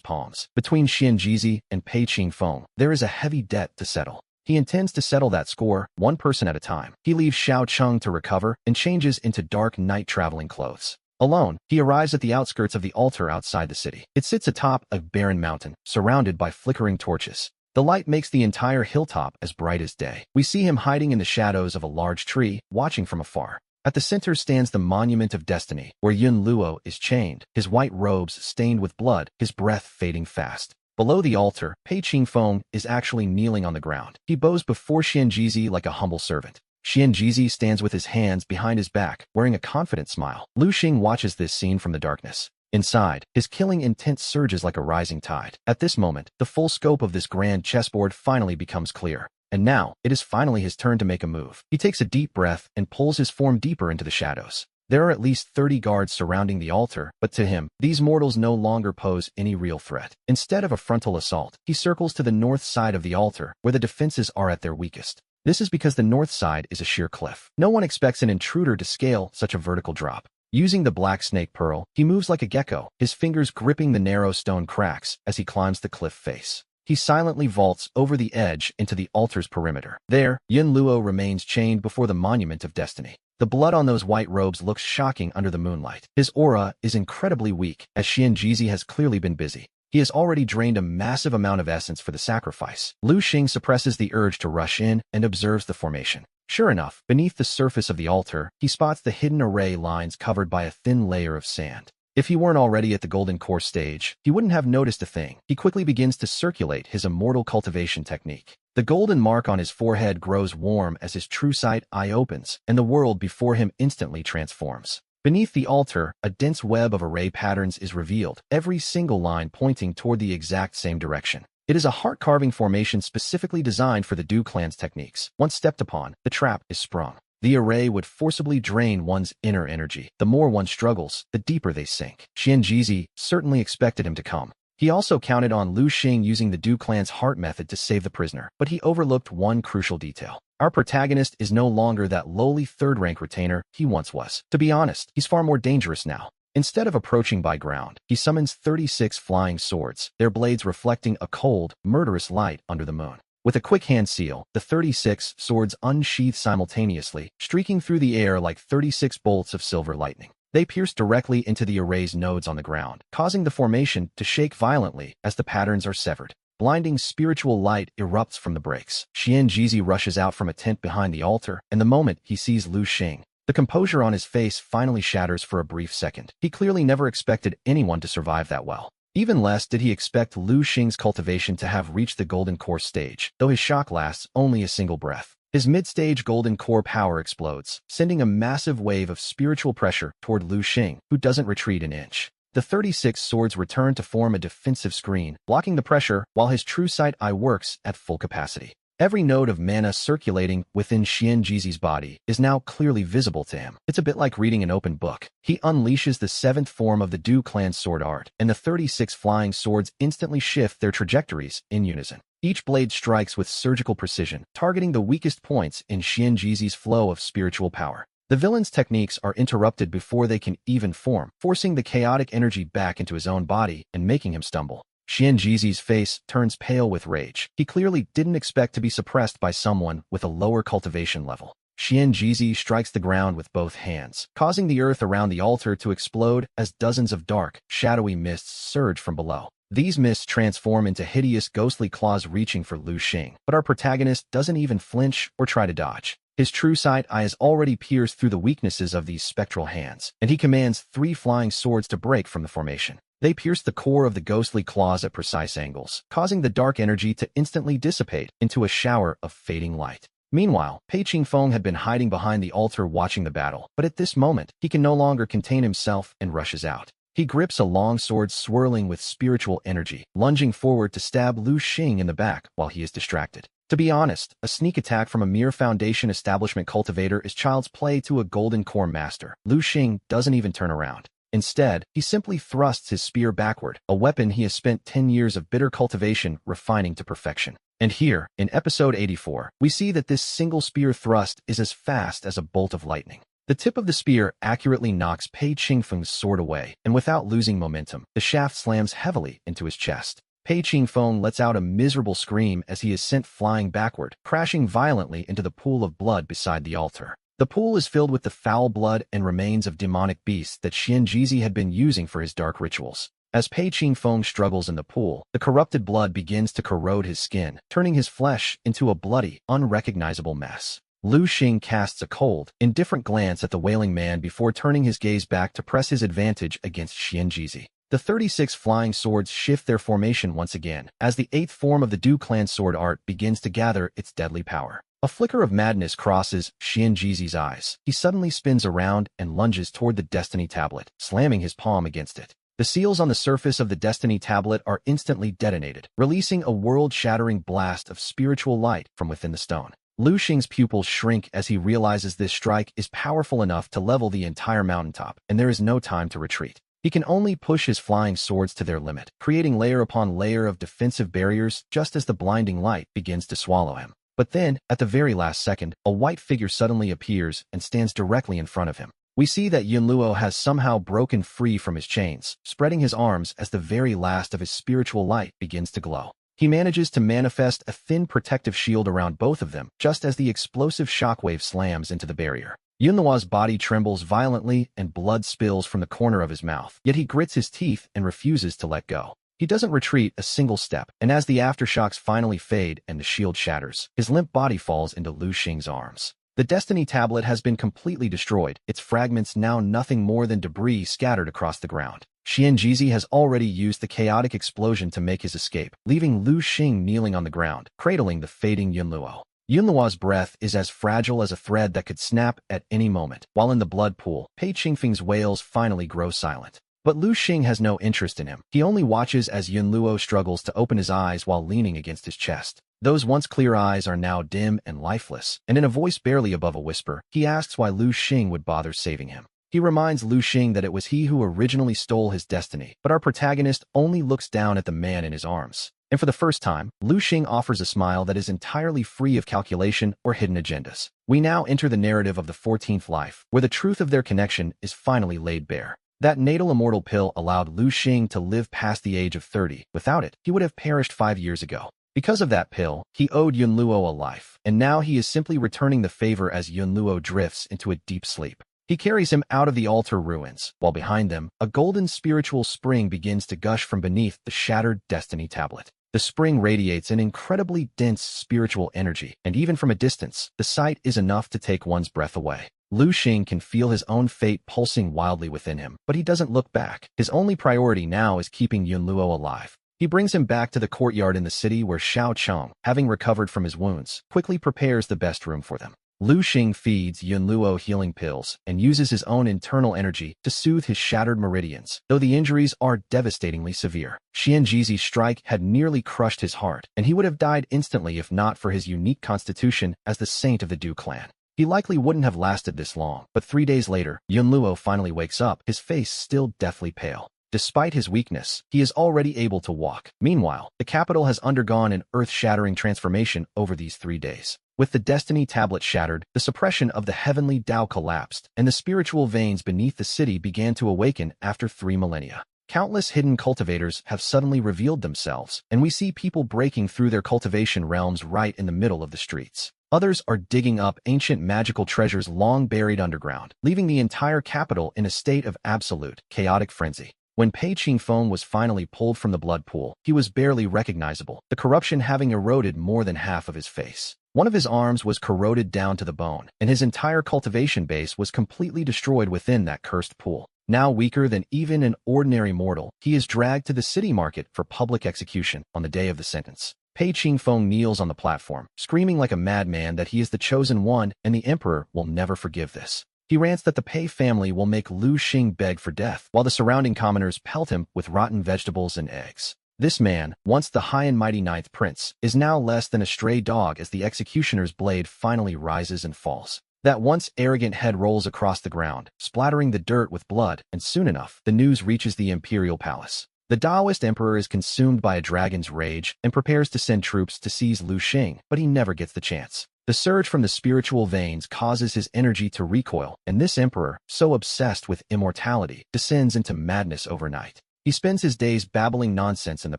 Speaker 1: palms. Between Xianjizi and Pei Qingfeng, there is a heavy debt to settle. He intends to settle that score, one person at a time. He leaves Xiaocheng to recover and changes into dark night traveling clothes. Alone, he arrives at the outskirts of the altar outside the city. It sits atop a barren mountain, surrounded by flickering torches. The light makes the entire hilltop as bright as day. We see him hiding in the shadows of a large tree, watching from afar. At the center stands the Monument of Destiny, where Yun Luo is chained, his white robes stained with blood, his breath fading fast. Below the altar, Pei Qingfeng is actually kneeling on the ground. He bows before Xianjizi like a humble servant. Xianjizi stands with his hands behind his back, wearing a confident smile. Lu Xing watches this scene from the darkness. Inside, his killing intent surges like a rising tide. At this moment, the full scope of this grand chessboard finally becomes clear. And now, it is finally his turn to make a move. He takes a deep breath and pulls his form deeper into the shadows. There are at least 30 guards surrounding the altar, but to him, these mortals no longer pose any real threat. Instead of a frontal assault, he circles to the north side of the altar, where the defenses are at their weakest. This is because the north side is a sheer cliff. No one expects an intruder to scale such a vertical drop. Using the black snake pearl, he moves like a gecko, his fingers gripping the narrow stone cracks as he climbs the cliff face. He silently vaults over the edge into the altar's perimeter. There, Yun Luo remains chained before the Monument of Destiny. The blood on those white robes looks shocking under the moonlight. His aura is incredibly weak, as Xianjizi has clearly been busy. He has already drained a massive amount of essence for the sacrifice. Lu Xing suppresses the urge to rush in and observes the formation. Sure enough, beneath the surface of the altar, he spots the hidden array lines covered by a thin layer of sand. If he weren't already at the Golden Core stage, he wouldn't have noticed a thing. He quickly begins to circulate his immortal cultivation technique. The golden mark on his forehead grows warm as his true sight eye opens, and the world before him instantly transforms. Beneath the altar, a dense web of array patterns is revealed, every single line pointing toward the exact same direction. It is a heart-carving formation specifically designed for the Du clan's techniques. Once stepped upon, the trap is sprung. The array would forcibly drain one's inner energy. The more one struggles, the deeper they sink. Xianjizi certainly expected him to come. He also counted on Lu Xing using the Du clan's heart method to save the prisoner, but he overlooked one crucial detail. Our protagonist is no longer that lowly third-rank retainer he once was. To be honest, he's far more dangerous now. Instead of approaching by ground, he summons 36 flying swords, their blades reflecting a cold, murderous light under the moon. With a quick hand seal, the 36 swords unsheath simultaneously, streaking through the air like 36 bolts of silver lightning. They pierce directly into the array's nodes on the ground, causing the formation to shake violently as the patterns are severed. Blinding spiritual light erupts from the breaks. Xianjizi rushes out from a tent behind the altar, and the moment he sees Lu Xing, the composure on his face finally shatters for a brief second. He clearly never expected anyone to survive that well. Even less did he expect Lu Xing's cultivation to have reached the Golden Core stage, though his shock lasts only a single breath. His mid-stage Golden Core power explodes, sending a massive wave of spiritual pressure toward Lu Xing, who doesn't retreat an inch. The 36 swords return to form a defensive screen, blocking the pressure while his true sight eye works at full capacity. Every node of mana circulating within Xianjizi's body is now clearly visible to him. It's a bit like reading an open book. He unleashes the 7th form of the Du clan's sword art, and the 36 flying swords instantly shift their trajectories in unison. Each blade strikes with surgical precision, targeting the weakest points in Xianjizi's flow of spiritual power. The villain's techniques are interrupted before they can even form, forcing the chaotic energy back into his own body and making him stumble. Xianjizi's face turns pale with rage. He clearly didn't expect to be suppressed by someone with a lower cultivation level. Xianjizi strikes the ground with both hands, causing the earth around the altar to explode as dozens of dark, shadowy mists surge from below. These mists transform into hideous ghostly claws reaching for Lu Xing, but our protagonist doesn't even flinch or try to dodge. His true sight eye is already pierced through the weaknesses of these spectral hands, and he commands 3 flying swords to break from the formation. They pierce the core of the ghostly claws at precise angles, causing the dark energy to instantly dissipate into a shower of fading light. Meanwhile, Pei Qingfeng had been hiding behind the altar watching the battle, but at this moment, he can no longer contain himself and rushes out. He grips a long sword swirling with spiritual energy, lunging forward to stab Lu Xing in the back while he is distracted. To be honest, a sneak attack from a mere Foundation establishment cultivator is child's play to a Golden Core master. Lu Xing doesn't even turn around. Instead, he simply thrusts his spear backward, a weapon he has spent 10 years of bitter cultivation refining to perfection. And here, in episode 84, we see that this single spear thrust is as fast as a bolt of lightning. The tip of the spear accurately knocks Pei Qingfeng's sword away, and without losing momentum, the shaft slams heavily into his chest. Pei Qingfeng lets out a miserable scream as he is sent flying backward, crashing violently into the pool of blood beside the altar. The pool is filled with the foul blood and remains of demonic beasts that Xianjizi had been using for his dark rituals. As Pei Qingfeng struggles in the pool, the corrupted blood begins to corrode his skin, turning his flesh into a bloody, unrecognizable mess. Lu Xing casts a cold, indifferent glance at the wailing man before turning his gaze back to press his advantage against Xianjizi. The 36 flying swords shift their formation once again, as the 8th form of the Du clan sword art begins to gather its deadly power. A flicker of madness crosses Xianjizi's eyes. He suddenly spins around and lunges toward the Destiny Tablet, slamming his palm against it. The seals on the surface of the Destiny Tablet are instantly detonated, releasing a world-shattering blast of spiritual light from within the stone. Lu Xing's pupils shrink as he realizes this strike is powerful enough to level the entire mountaintop, and there is no time to retreat. He can only push his flying swords to their limit, creating layer upon layer of defensive barriers just as the blinding light begins to swallow him. But then, at the very last second, a white figure suddenly appears and stands directly in front of him. We see that Yunluo has somehow broken free from his chains, spreading his arms as the very last of his spiritual light begins to glow. He manages to manifest a thin protective shield around both of them, just as the explosive shockwave slams into the barrier. Yunluo's body trembles violently and blood spills from the corner of his mouth, yet he grits his teeth and refuses to let go. He doesn't retreat a single step, and as the aftershocks finally fade and the shield shatters, his limp body falls into Lu Xing's arms. The Destiny Tablet has been completely destroyed, its fragments now nothing more than debris scattered across the ground. Xianjizi has already used the chaotic explosion to make his escape, leaving Lu Xing kneeling on the ground, cradling the fading Yunluo. Yunluo's breath is as fragile as a thread that could snap at any moment, while in the blood pool, Pei Qingfeng's wails finally grow silent. But Lu Xing has no interest in him. He only watches as Yunluo struggles to open his eyes while leaning against his chest. Those once clear eyes are now dim and lifeless, and in a voice barely above a whisper, he asks why Lu Xing would bother saving him. He reminds Lu Xing that it was he who originally stole his destiny, but our protagonist only looks down at the man in his arms. And for the first time, Lu Xing offers a smile that is entirely free of calculation or hidden agendas. We now enter the narrative of the 14th life, where the truth of their connection is finally laid bare. That natal immortal pill allowed Lu Xing to live past the age of 30. Without it, he would have perished 5 years ago. Because of that pill, he owed Yunluo a life, and now he is simply returning the favor as Yunluo drifts into a deep sleep. He carries him out of the altar ruins, while behind them, a golden spiritual spring begins to gush from beneath the shattered Destiny Tablet. The spring radiates an incredibly dense spiritual energy, and even from a distance, the sight is enough to take one's breath away. Lu Xing can feel his own fate pulsing wildly within him, but he doesn't look back. His only priority now is keeping Yunluo alive. He brings him back to the courtyard in the city where Xiao Cheng, having recovered from his wounds, quickly prepares the best room for them. Lu Xing feeds Yunluo healing pills and uses his own internal energy to soothe his shattered meridians, though the injuries are devastatingly severe. Xianjizi's strike had nearly crushed his heart, and he would have died instantly if not for his unique constitution as the saint of the Du clan. He likely wouldn't have lasted this long, but 3 days later, Yunluo finally wakes up, his face still deathly pale. Despite his weakness, he is already able to walk. Meanwhile, the capital has undergone an earth-shattering transformation over these 3 days. With the Destiny Tablet shattered, the suppression of the heavenly Tao collapsed, and the spiritual veins beneath the city began to awaken after 3 millennia. Countless hidden cultivators have suddenly revealed themselves, and we see people breaking through their cultivation realms right in the middle of the streets. Others are digging up ancient magical treasures long buried underground, leaving the entire capital in a state of absolute, chaotic frenzy. When Pei Qingfeng was finally pulled from the blood pool, he was barely recognizable, the corruption having eroded more than half of his face. One of his arms was corroded down to the bone, and his entire cultivation base was completely destroyed within that cursed pool. Now weaker than even an ordinary mortal, he is dragged to the city market for public execution on the day of the sentence. Pei Qingfeng kneels on the platform, screaming like a madman that he is the chosen one and the emperor will never forgive this. He rants that the Pei family will make Lu Xing beg for death, while the surrounding commoners pelt him with rotten vegetables and eggs. This man, once the high and mighty ninth prince, is now less than a stray dog as the executioner's blade finally rises and falls. That once arrogant head rolls across the ground, splattering the dirt with blood, and soon enough, the news reaches the imperial palace. The Taoist emperor is consumed by a dragon's rage and prepares to send troops to seize Lu Xing, but he never gets the chance. The surge from the spiritual veins causes his energy to recoil, and this emperor, so obsessed with immortality, descends into madness overnight. He spends his days babbling nonsense in the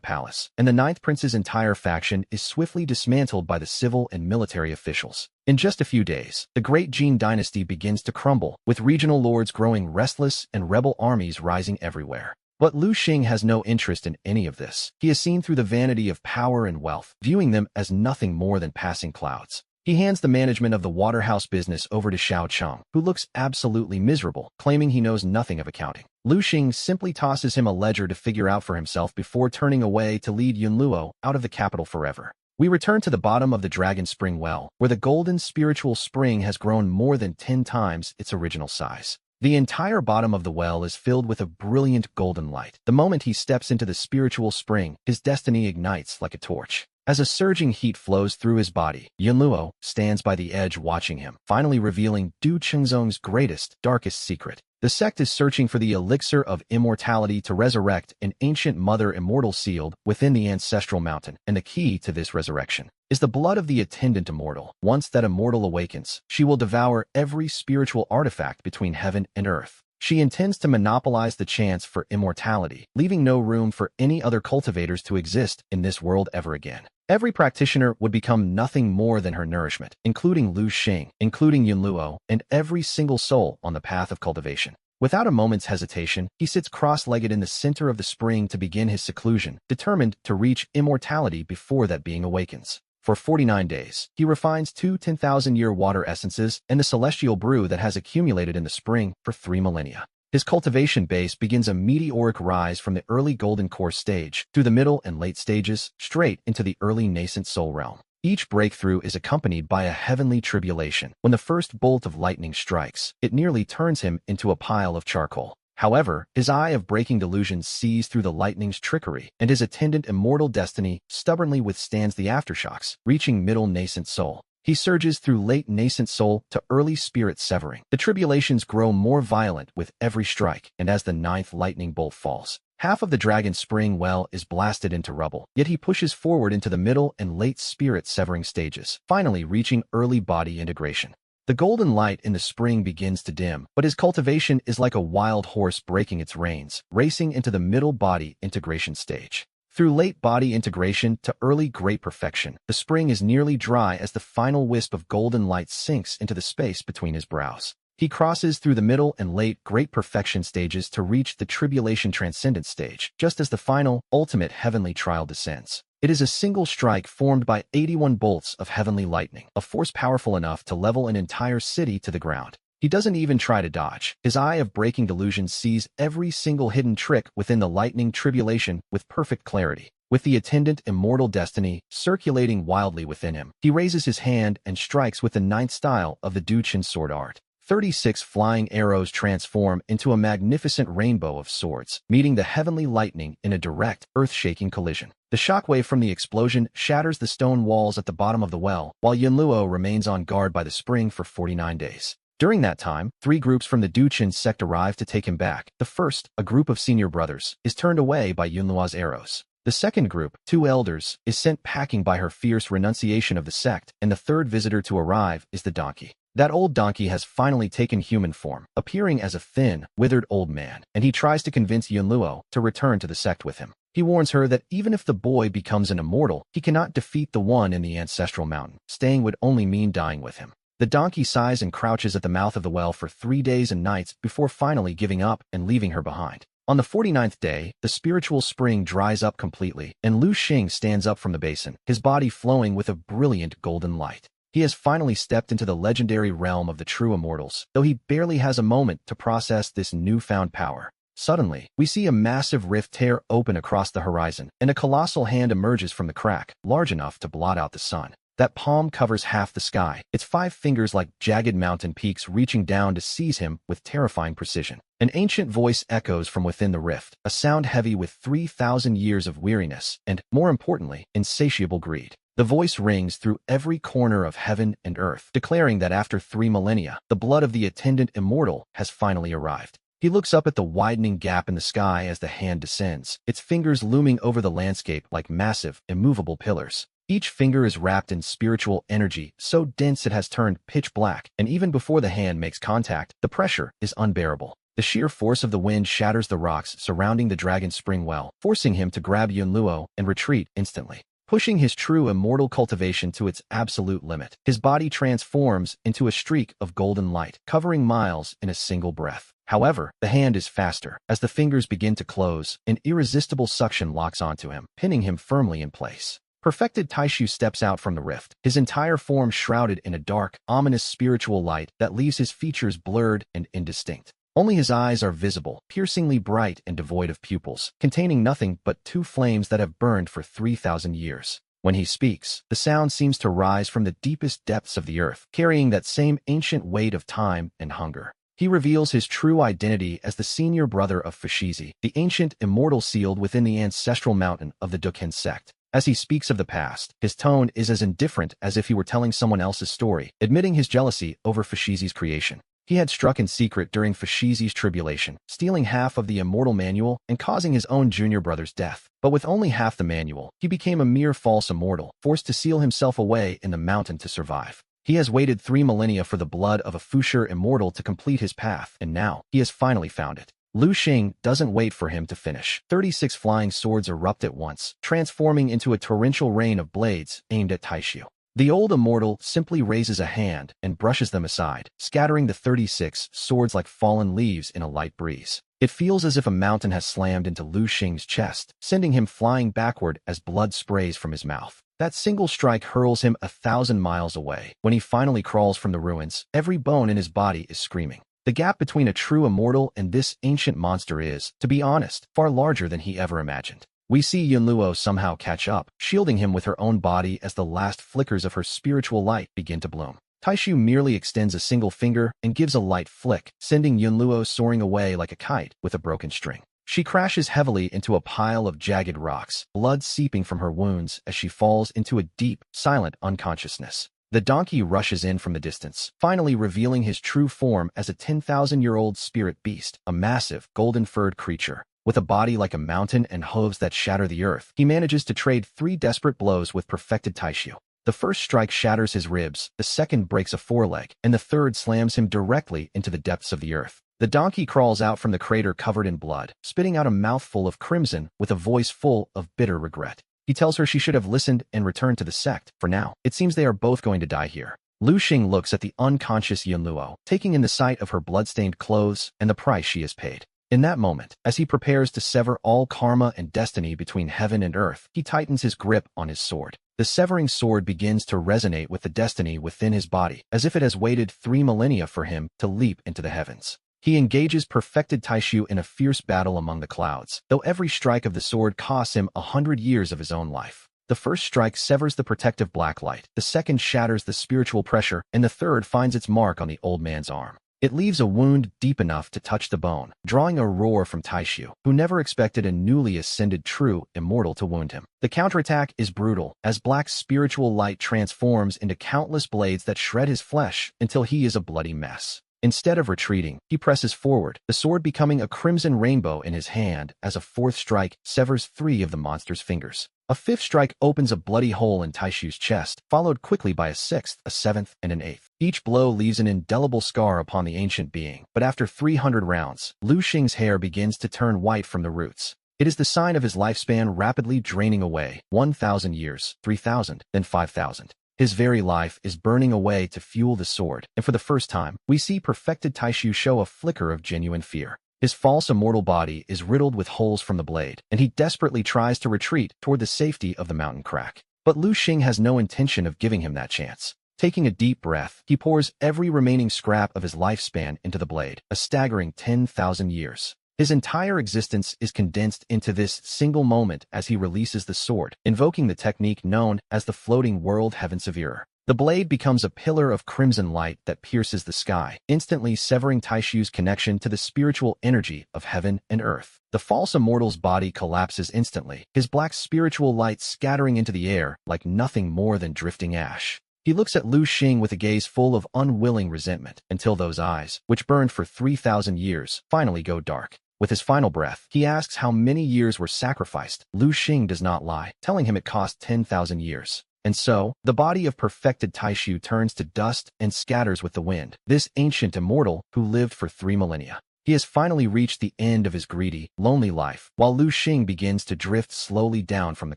Speaker 1: palace, and the ninth prince's entire faction is swiftly dismantled by the civil and military officials. In just a few days, the great Jin dynasty begins to crumble, with regional lords growing restless and rebel armies rising everywhere. But Lu Xing has no interest in any of this. He is seen through the vanity of power and wealth, viewing them as nothing more than passing clouds. He hands the management of the Waterhouse business over to Xiao Cheng, who looks absolutely miserable, claiming he knows nothing of accounting. Lu Xing simply tosses him a ledger to figure out for himself before turning away to lead Yunluo out of the capital forever. We return to the bottom of the Dragon Spring Well, where the golden spiritual spring has grown more than 10 times its original size. The entire bottom of the well is filled with a brilliant golden light. The moment he steps into the spiritual spring, his destiny ignites like a torch. As a surging heat flows through his body, Yunluo stands by the edge watching him, finally revealing Du Chengzong's greatest, darkest secret. The sect is searching for the elixir of immortality to resurrect an ancient mother immortal sealed within the ancestral mountain, and the key to this resurrection is the blood of the attendant immortal. Once that immortal awakens, she will devour every spiritual artifact between heaven and earth. She intends to monopolize the chance for immortality, leaving no room for any other cultivators to exist in this world ever again. Every practitioner would become nothing more than her nourishment, including Lu Xing, including Yunluo, and every single soul on the path of cultivation. Without a moment's hesitation, he sits cross-legged in the center of the spring to begin his seclusion, determined to reach immortality before that being awakens. For 49 days, he refines 2 10,000-year water essences and the celestial brew that has accumulated in the spring for 3 millennia. His cultivation base begins a meteoric rise from the early golden core stage, through the middle and late stages, straight into the early nascent soul realm. Each breakthrough is accompanied by a heavenly tribulation. When the first bolt of lightning strikes, it nearly turns him into a pile of charcoal. However, his eye of breaking delusions sees through the lightning's trickery, and his attendant immortal destiny stubbornly withstands the aftershocks, reaching middle nascent soul. He surges through late nascent soul to early spirit severing. The tribulations grow more violent with every strike, and as the 9th lightning bolt falls, half of the Dragon Spring Well is blasted into rubble, yet he pushes forward into the middle and late spirit severing stages, finally reaching early body integration. The golden light in the spring begins to dim, but his cultivation is like a wild horse breaking its reins, racing into the middle body integration stage. Through late body integration to early great perfection, the spring is nearly dry as the final wisp of golden light sinks into the space between his brows. He crosses through the middle and late great perfection stages to reach the tribulation transcendent stage, just as the final, ultimate heavenly trial descends. It is a single strike formed by 81 bolts of heavenly lightning, a force powerful enough to level an entire city to the ground. He doesn't even try to dodge. His eye of breaking delusion sees every single hidden trick within the lightning tribulation with perfect clarity. With the attendant immortal destiny circulating wildly within him, he raises his hand and strikes with the 9th style of the Duchin sword art. 36 flying arrows transform into a magnificent rainbow of swords, meeting the heavenly lightning in a direct, earth-shaking collision. The shockwave from the explosion shatters the stone walls at the bottom of the well, while Yunluo remains on guard by the spring for 49 days. During that time, 3 groups from the Duchin sect arrive to take him back. The first, a group of senior brothers, is turned away by Yunluo's arrows. The second group, 2 elders, is sent packing by her fierce renunciation of the sect, and the third visitor to arrive is the donkey. That old donkey has finally taken human form, appearing as a thin, withered old man, and he tries to convince Yunluo to return to the sect with him. He warns her that even if the boy becomes an immortal, he cannot defeat the one in the ancestral mountain. Staying would only mean dying with him. The donkey sighs and crouches at the mouth of the well for 3 days and nights before finally giving up and leaving her behind. On the 49th day, the spiritual spring dries up completely, and Lu Xing stands up from the basin, his body flowing with a brilliant golden light. He has finally stepped into the legendary realm of the true immortals, though he barely has a moment to process this newfound power. Suddenly, we see a massive rift tear open across the horizon, and a colossal hand emerges from the crack, large enough to blot out the sun. That palm covers half the sky, its 5 fingers like jagged mountain peaks reaching down to seize him with terrifying precision. An ancient voice echoes from within the rift, a sound heavy with 3,000 years of weariness and, more importantly, insatiable greed. The voice rings through every corner of heaven and earth, declaring that after 3 millennia, the blood of the attendant immortal has finally arrived. He looks up at the widening gap in the sky as the hand descends, its fingers looming over the landscape like massive, immovable pillars. Each finger is wrapped in spiritual energy so dense it has turned pitch black, and even before the hand makes contact, the pressure is unbearable. The sheer force of the wind shatters the rocks surrounding the dragon's spring well, forcing him to grab Yunluo and retreat instantly. Pushing his true immortal cultivation to its absolute limit, his body transforms into a streak of golden light, covering miles in a single breath. However, the hand is faster. As the fingers begin to close, an irresistible suction locks onto him, pinning him firmly in place. Perfected Taishu steps out from the rift, his entire form shrouded in a dark, ominous spiritual light that leaves his features blurred and indistinct. Only his eyes are visible, piercingly bright and devoid of pupils, containing nothing but 2 flames that have burned for 3,000 years. When he speaks, the sound seems to rise from the deepest depths of the earth, carrying that same ancient weight of time and hunger. He reveals his true identity as the senior brother of Fashizi, the ancient immortal sealed within the ancestral mountain of the Duken sect. As he speaks of the past, his tone is as indifferent as if he were telling someone else's story, admitting his jealousy over Fashizi's creation. He had struck in secret during Fashizi's tribulation, stealing half of the immortal manual and causing his own junior brother's death. But with only half the manual, he became a mere false immortal, forced to seal himself away in the mountain to survive. He has waited 3 millennia for the blood of a Fushur immortal to complete his path, and now, he has finally found it. Lu Xing doesn't wait for him to finish. 36 flying swords erupt at once, transforming into a torrential rain of blades aimed at Taishu. The old immortal simply raises a hand and brushes them aside, scattering the 36 swords like fallen leaves in a light breeze. It feels as if a mountain has slammed into Lu Xing's chest, sending him flying backward as blood sprays from his mouth. That single strike hurls him 1,000 miles away. When he finally crawls from the ruins, every bone in his body is screaming. The gap between a true immortal and this ancient monster is, to be honest, far larger than he ever imagined. We see Yunluo somehow catch up, shielding him with her own body as the last flickers of her spiritual light begin to bloom. Taishu merely extends a single finger and gives a light flick, sending Yunluo soaring away like a kite with a broken string. She crashes heavily into a pile of jagged rocks, blood seeping from her wounds as she falls into a deep, silent unconsciousness. The donkey rushes in from the distance, finally revealing his true form as a 10,000-year-old spirit beast, a massive, golden-furred creature. With a body like a mountain and hooves that shatter the earth, he manages to trade 3 desperate blows with perfected Taishu. The first strike shatters his ribs, the second breaks a foreleg, and the third slams him directly into the depths of the earth. The donkey crawls out from the crater covered in blood, spitting out a mouthful of crimson with a voice full of bitter regret. He tells her she should have listened and returned to the sect. For now, it seems they are both going to die here. Lu Xing looks at the unconscious Yunluo, taking in the sight of her blood-stained clothes and the price she has paid. In that moment, as he prepares to sever all karma and destiny between heaven and earth, he tightens his grip on his sword. The severing sword begins to resonate with the destiny within his body, as if it has waited 3 millennia for him to leap into the heavens. He engages perfected Taishu in a fierce battle among the clouds, though every strike of the sword costs him 100 years of his own life. The first strike severs the protective black light, the second shatters the spiritual pressure, and the third finds its mark on the old man's arm. It leaves a wound deep enough to touch the bone, drawing a roar from Taishu, who never expected a newly ascended true immortal to wound him. The counterattack is brutal, as black spiritual light transforms into countless blades that shred his flesh until he is a bloody mess. Instead of retreating, he presses forward, the sword becoming a crimson rainbow in his hand as a 4th strike severs 3 of the monster's fingers. A 5th strike opens a bloody hole in Taishu's chest, followed quickly by a 6th, a 7th, and an 8th. Each blow leaves an indelible scar upon the ancient being, but after 300 rounds, Lu Xing's hair begins to turn white from the roots. It is the sign of his lifespan rapidly draining away, 1,000 years, 3,000, then 5,000. His very life is burning away to fuel the sword, and for the first time, we see perfected Taishu show a flicker of genuine fear. His false immortal body is riddled with holes from the blade, and he desperately tries to retreat toward the safety of the mountain crack. But Lu Xing has no intention of giving him that chance. Taking a deep breath, he pours every remaining scrap of his lifespan into the blade, a staggering 10,000 years. His entire existence is condensed into this single moment as he releases the sword, invoking the technique known as the floating world heaven severer. The blade becomes a pillar of crimson light that pierces the sky, instantly severing Taishu's connection to the spiritual energy of heaven and earth. The false immortal's body collapses instantly, his black spiritual light scattering into the air like nothing more than drifting ash. He looks at Lu Xing with a gaze full of unwilling resentment, until those eyes, which burned for 3,000 years, finally go dark. With his final breath, he asks how many years were sacrificed. Lu Xing does not lie, telling him it cost 10,000 years. And so, the body of perfected Taishu turns to dust and scatters with the wind, this ancient immortal who lived for 3 millennia. He has finally reached the end of his greedy, lonely life, while Lu Xing begins to drift slowly down from the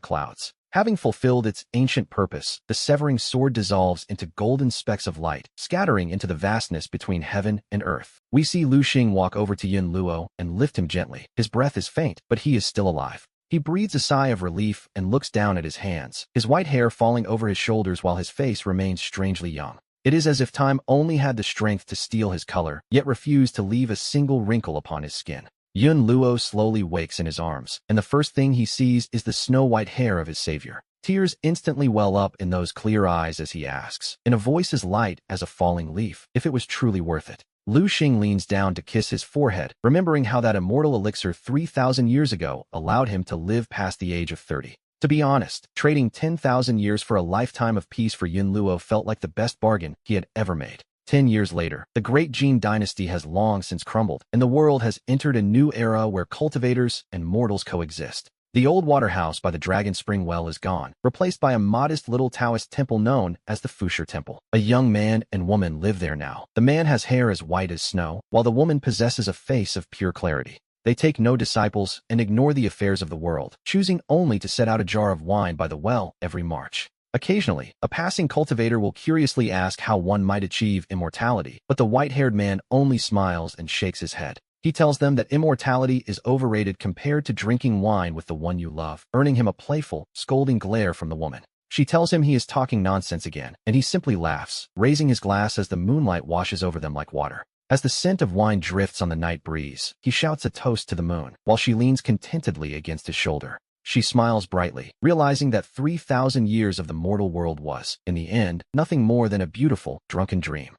Speaker 1: clouds. Having fulfilled its ancient purpose, the severing sword dissolves into golden specks of light, scattering into the vastness between heaven and earth. We see Lu Xing walk over to Yun Luo and lift him gently. His breath is faint, but he is still alive. He breathes a sigh of relief and looks down at his hands, his white hair falling over his shoulders while his face remains strangely young. It is as if time only had the strength to steal his color, yet refused to leave a single wrinkle upon his skin. Yun Luo slowly wakes in his arms, and the first thing he sees is the snow-white hair of his savior. Tears instantly well up in those clear eyes as he asks, in a voice as light as a falling leaf, if it was truly worth it. Lu Xing leans down to kiss his forehead, remembering how that immortal elixir 3,000 years ago allowed him to live past the age of 30. To be honest, trading 10,000 years for a lifetime of peace for Yun Luo felt like the best bargain he had ever made. 10 years later, the great Jin dynasty has long since crumbled, and the world has entered a new era where cultivators and mortals coexist. The old water house by the Dragon Spring Well is gone, replaced by a modest little Taoist temple known as the Fushir Temple. A young man and woman live there now. The man has hair as white as snow, while the woman possesses a face of pure clarity. They take no disciples and ignore the affairs of the world, choosing only to set out a jar of wine by the well every March. Occasionally, a passing cultivator will curiously ask how one might achieve immortality, but the white-haired man only smiles and shakes his head. He tells them that immortality is overrated compared to drinking wine with the one you love, earning him a playful, scolding glare from the woman. She tells him he is talking nonsense again, and he simply laughs, raising his glass as the moonlight washes over them like water. As the scent of wine drifts on the night breeze, he shouts a toast to the moon, while she leans contentedly against his shoulder. She smiles brightly, realizing that 3,000 years of the mortal world was, in the end, nothing more than a beautiful, drunken dream.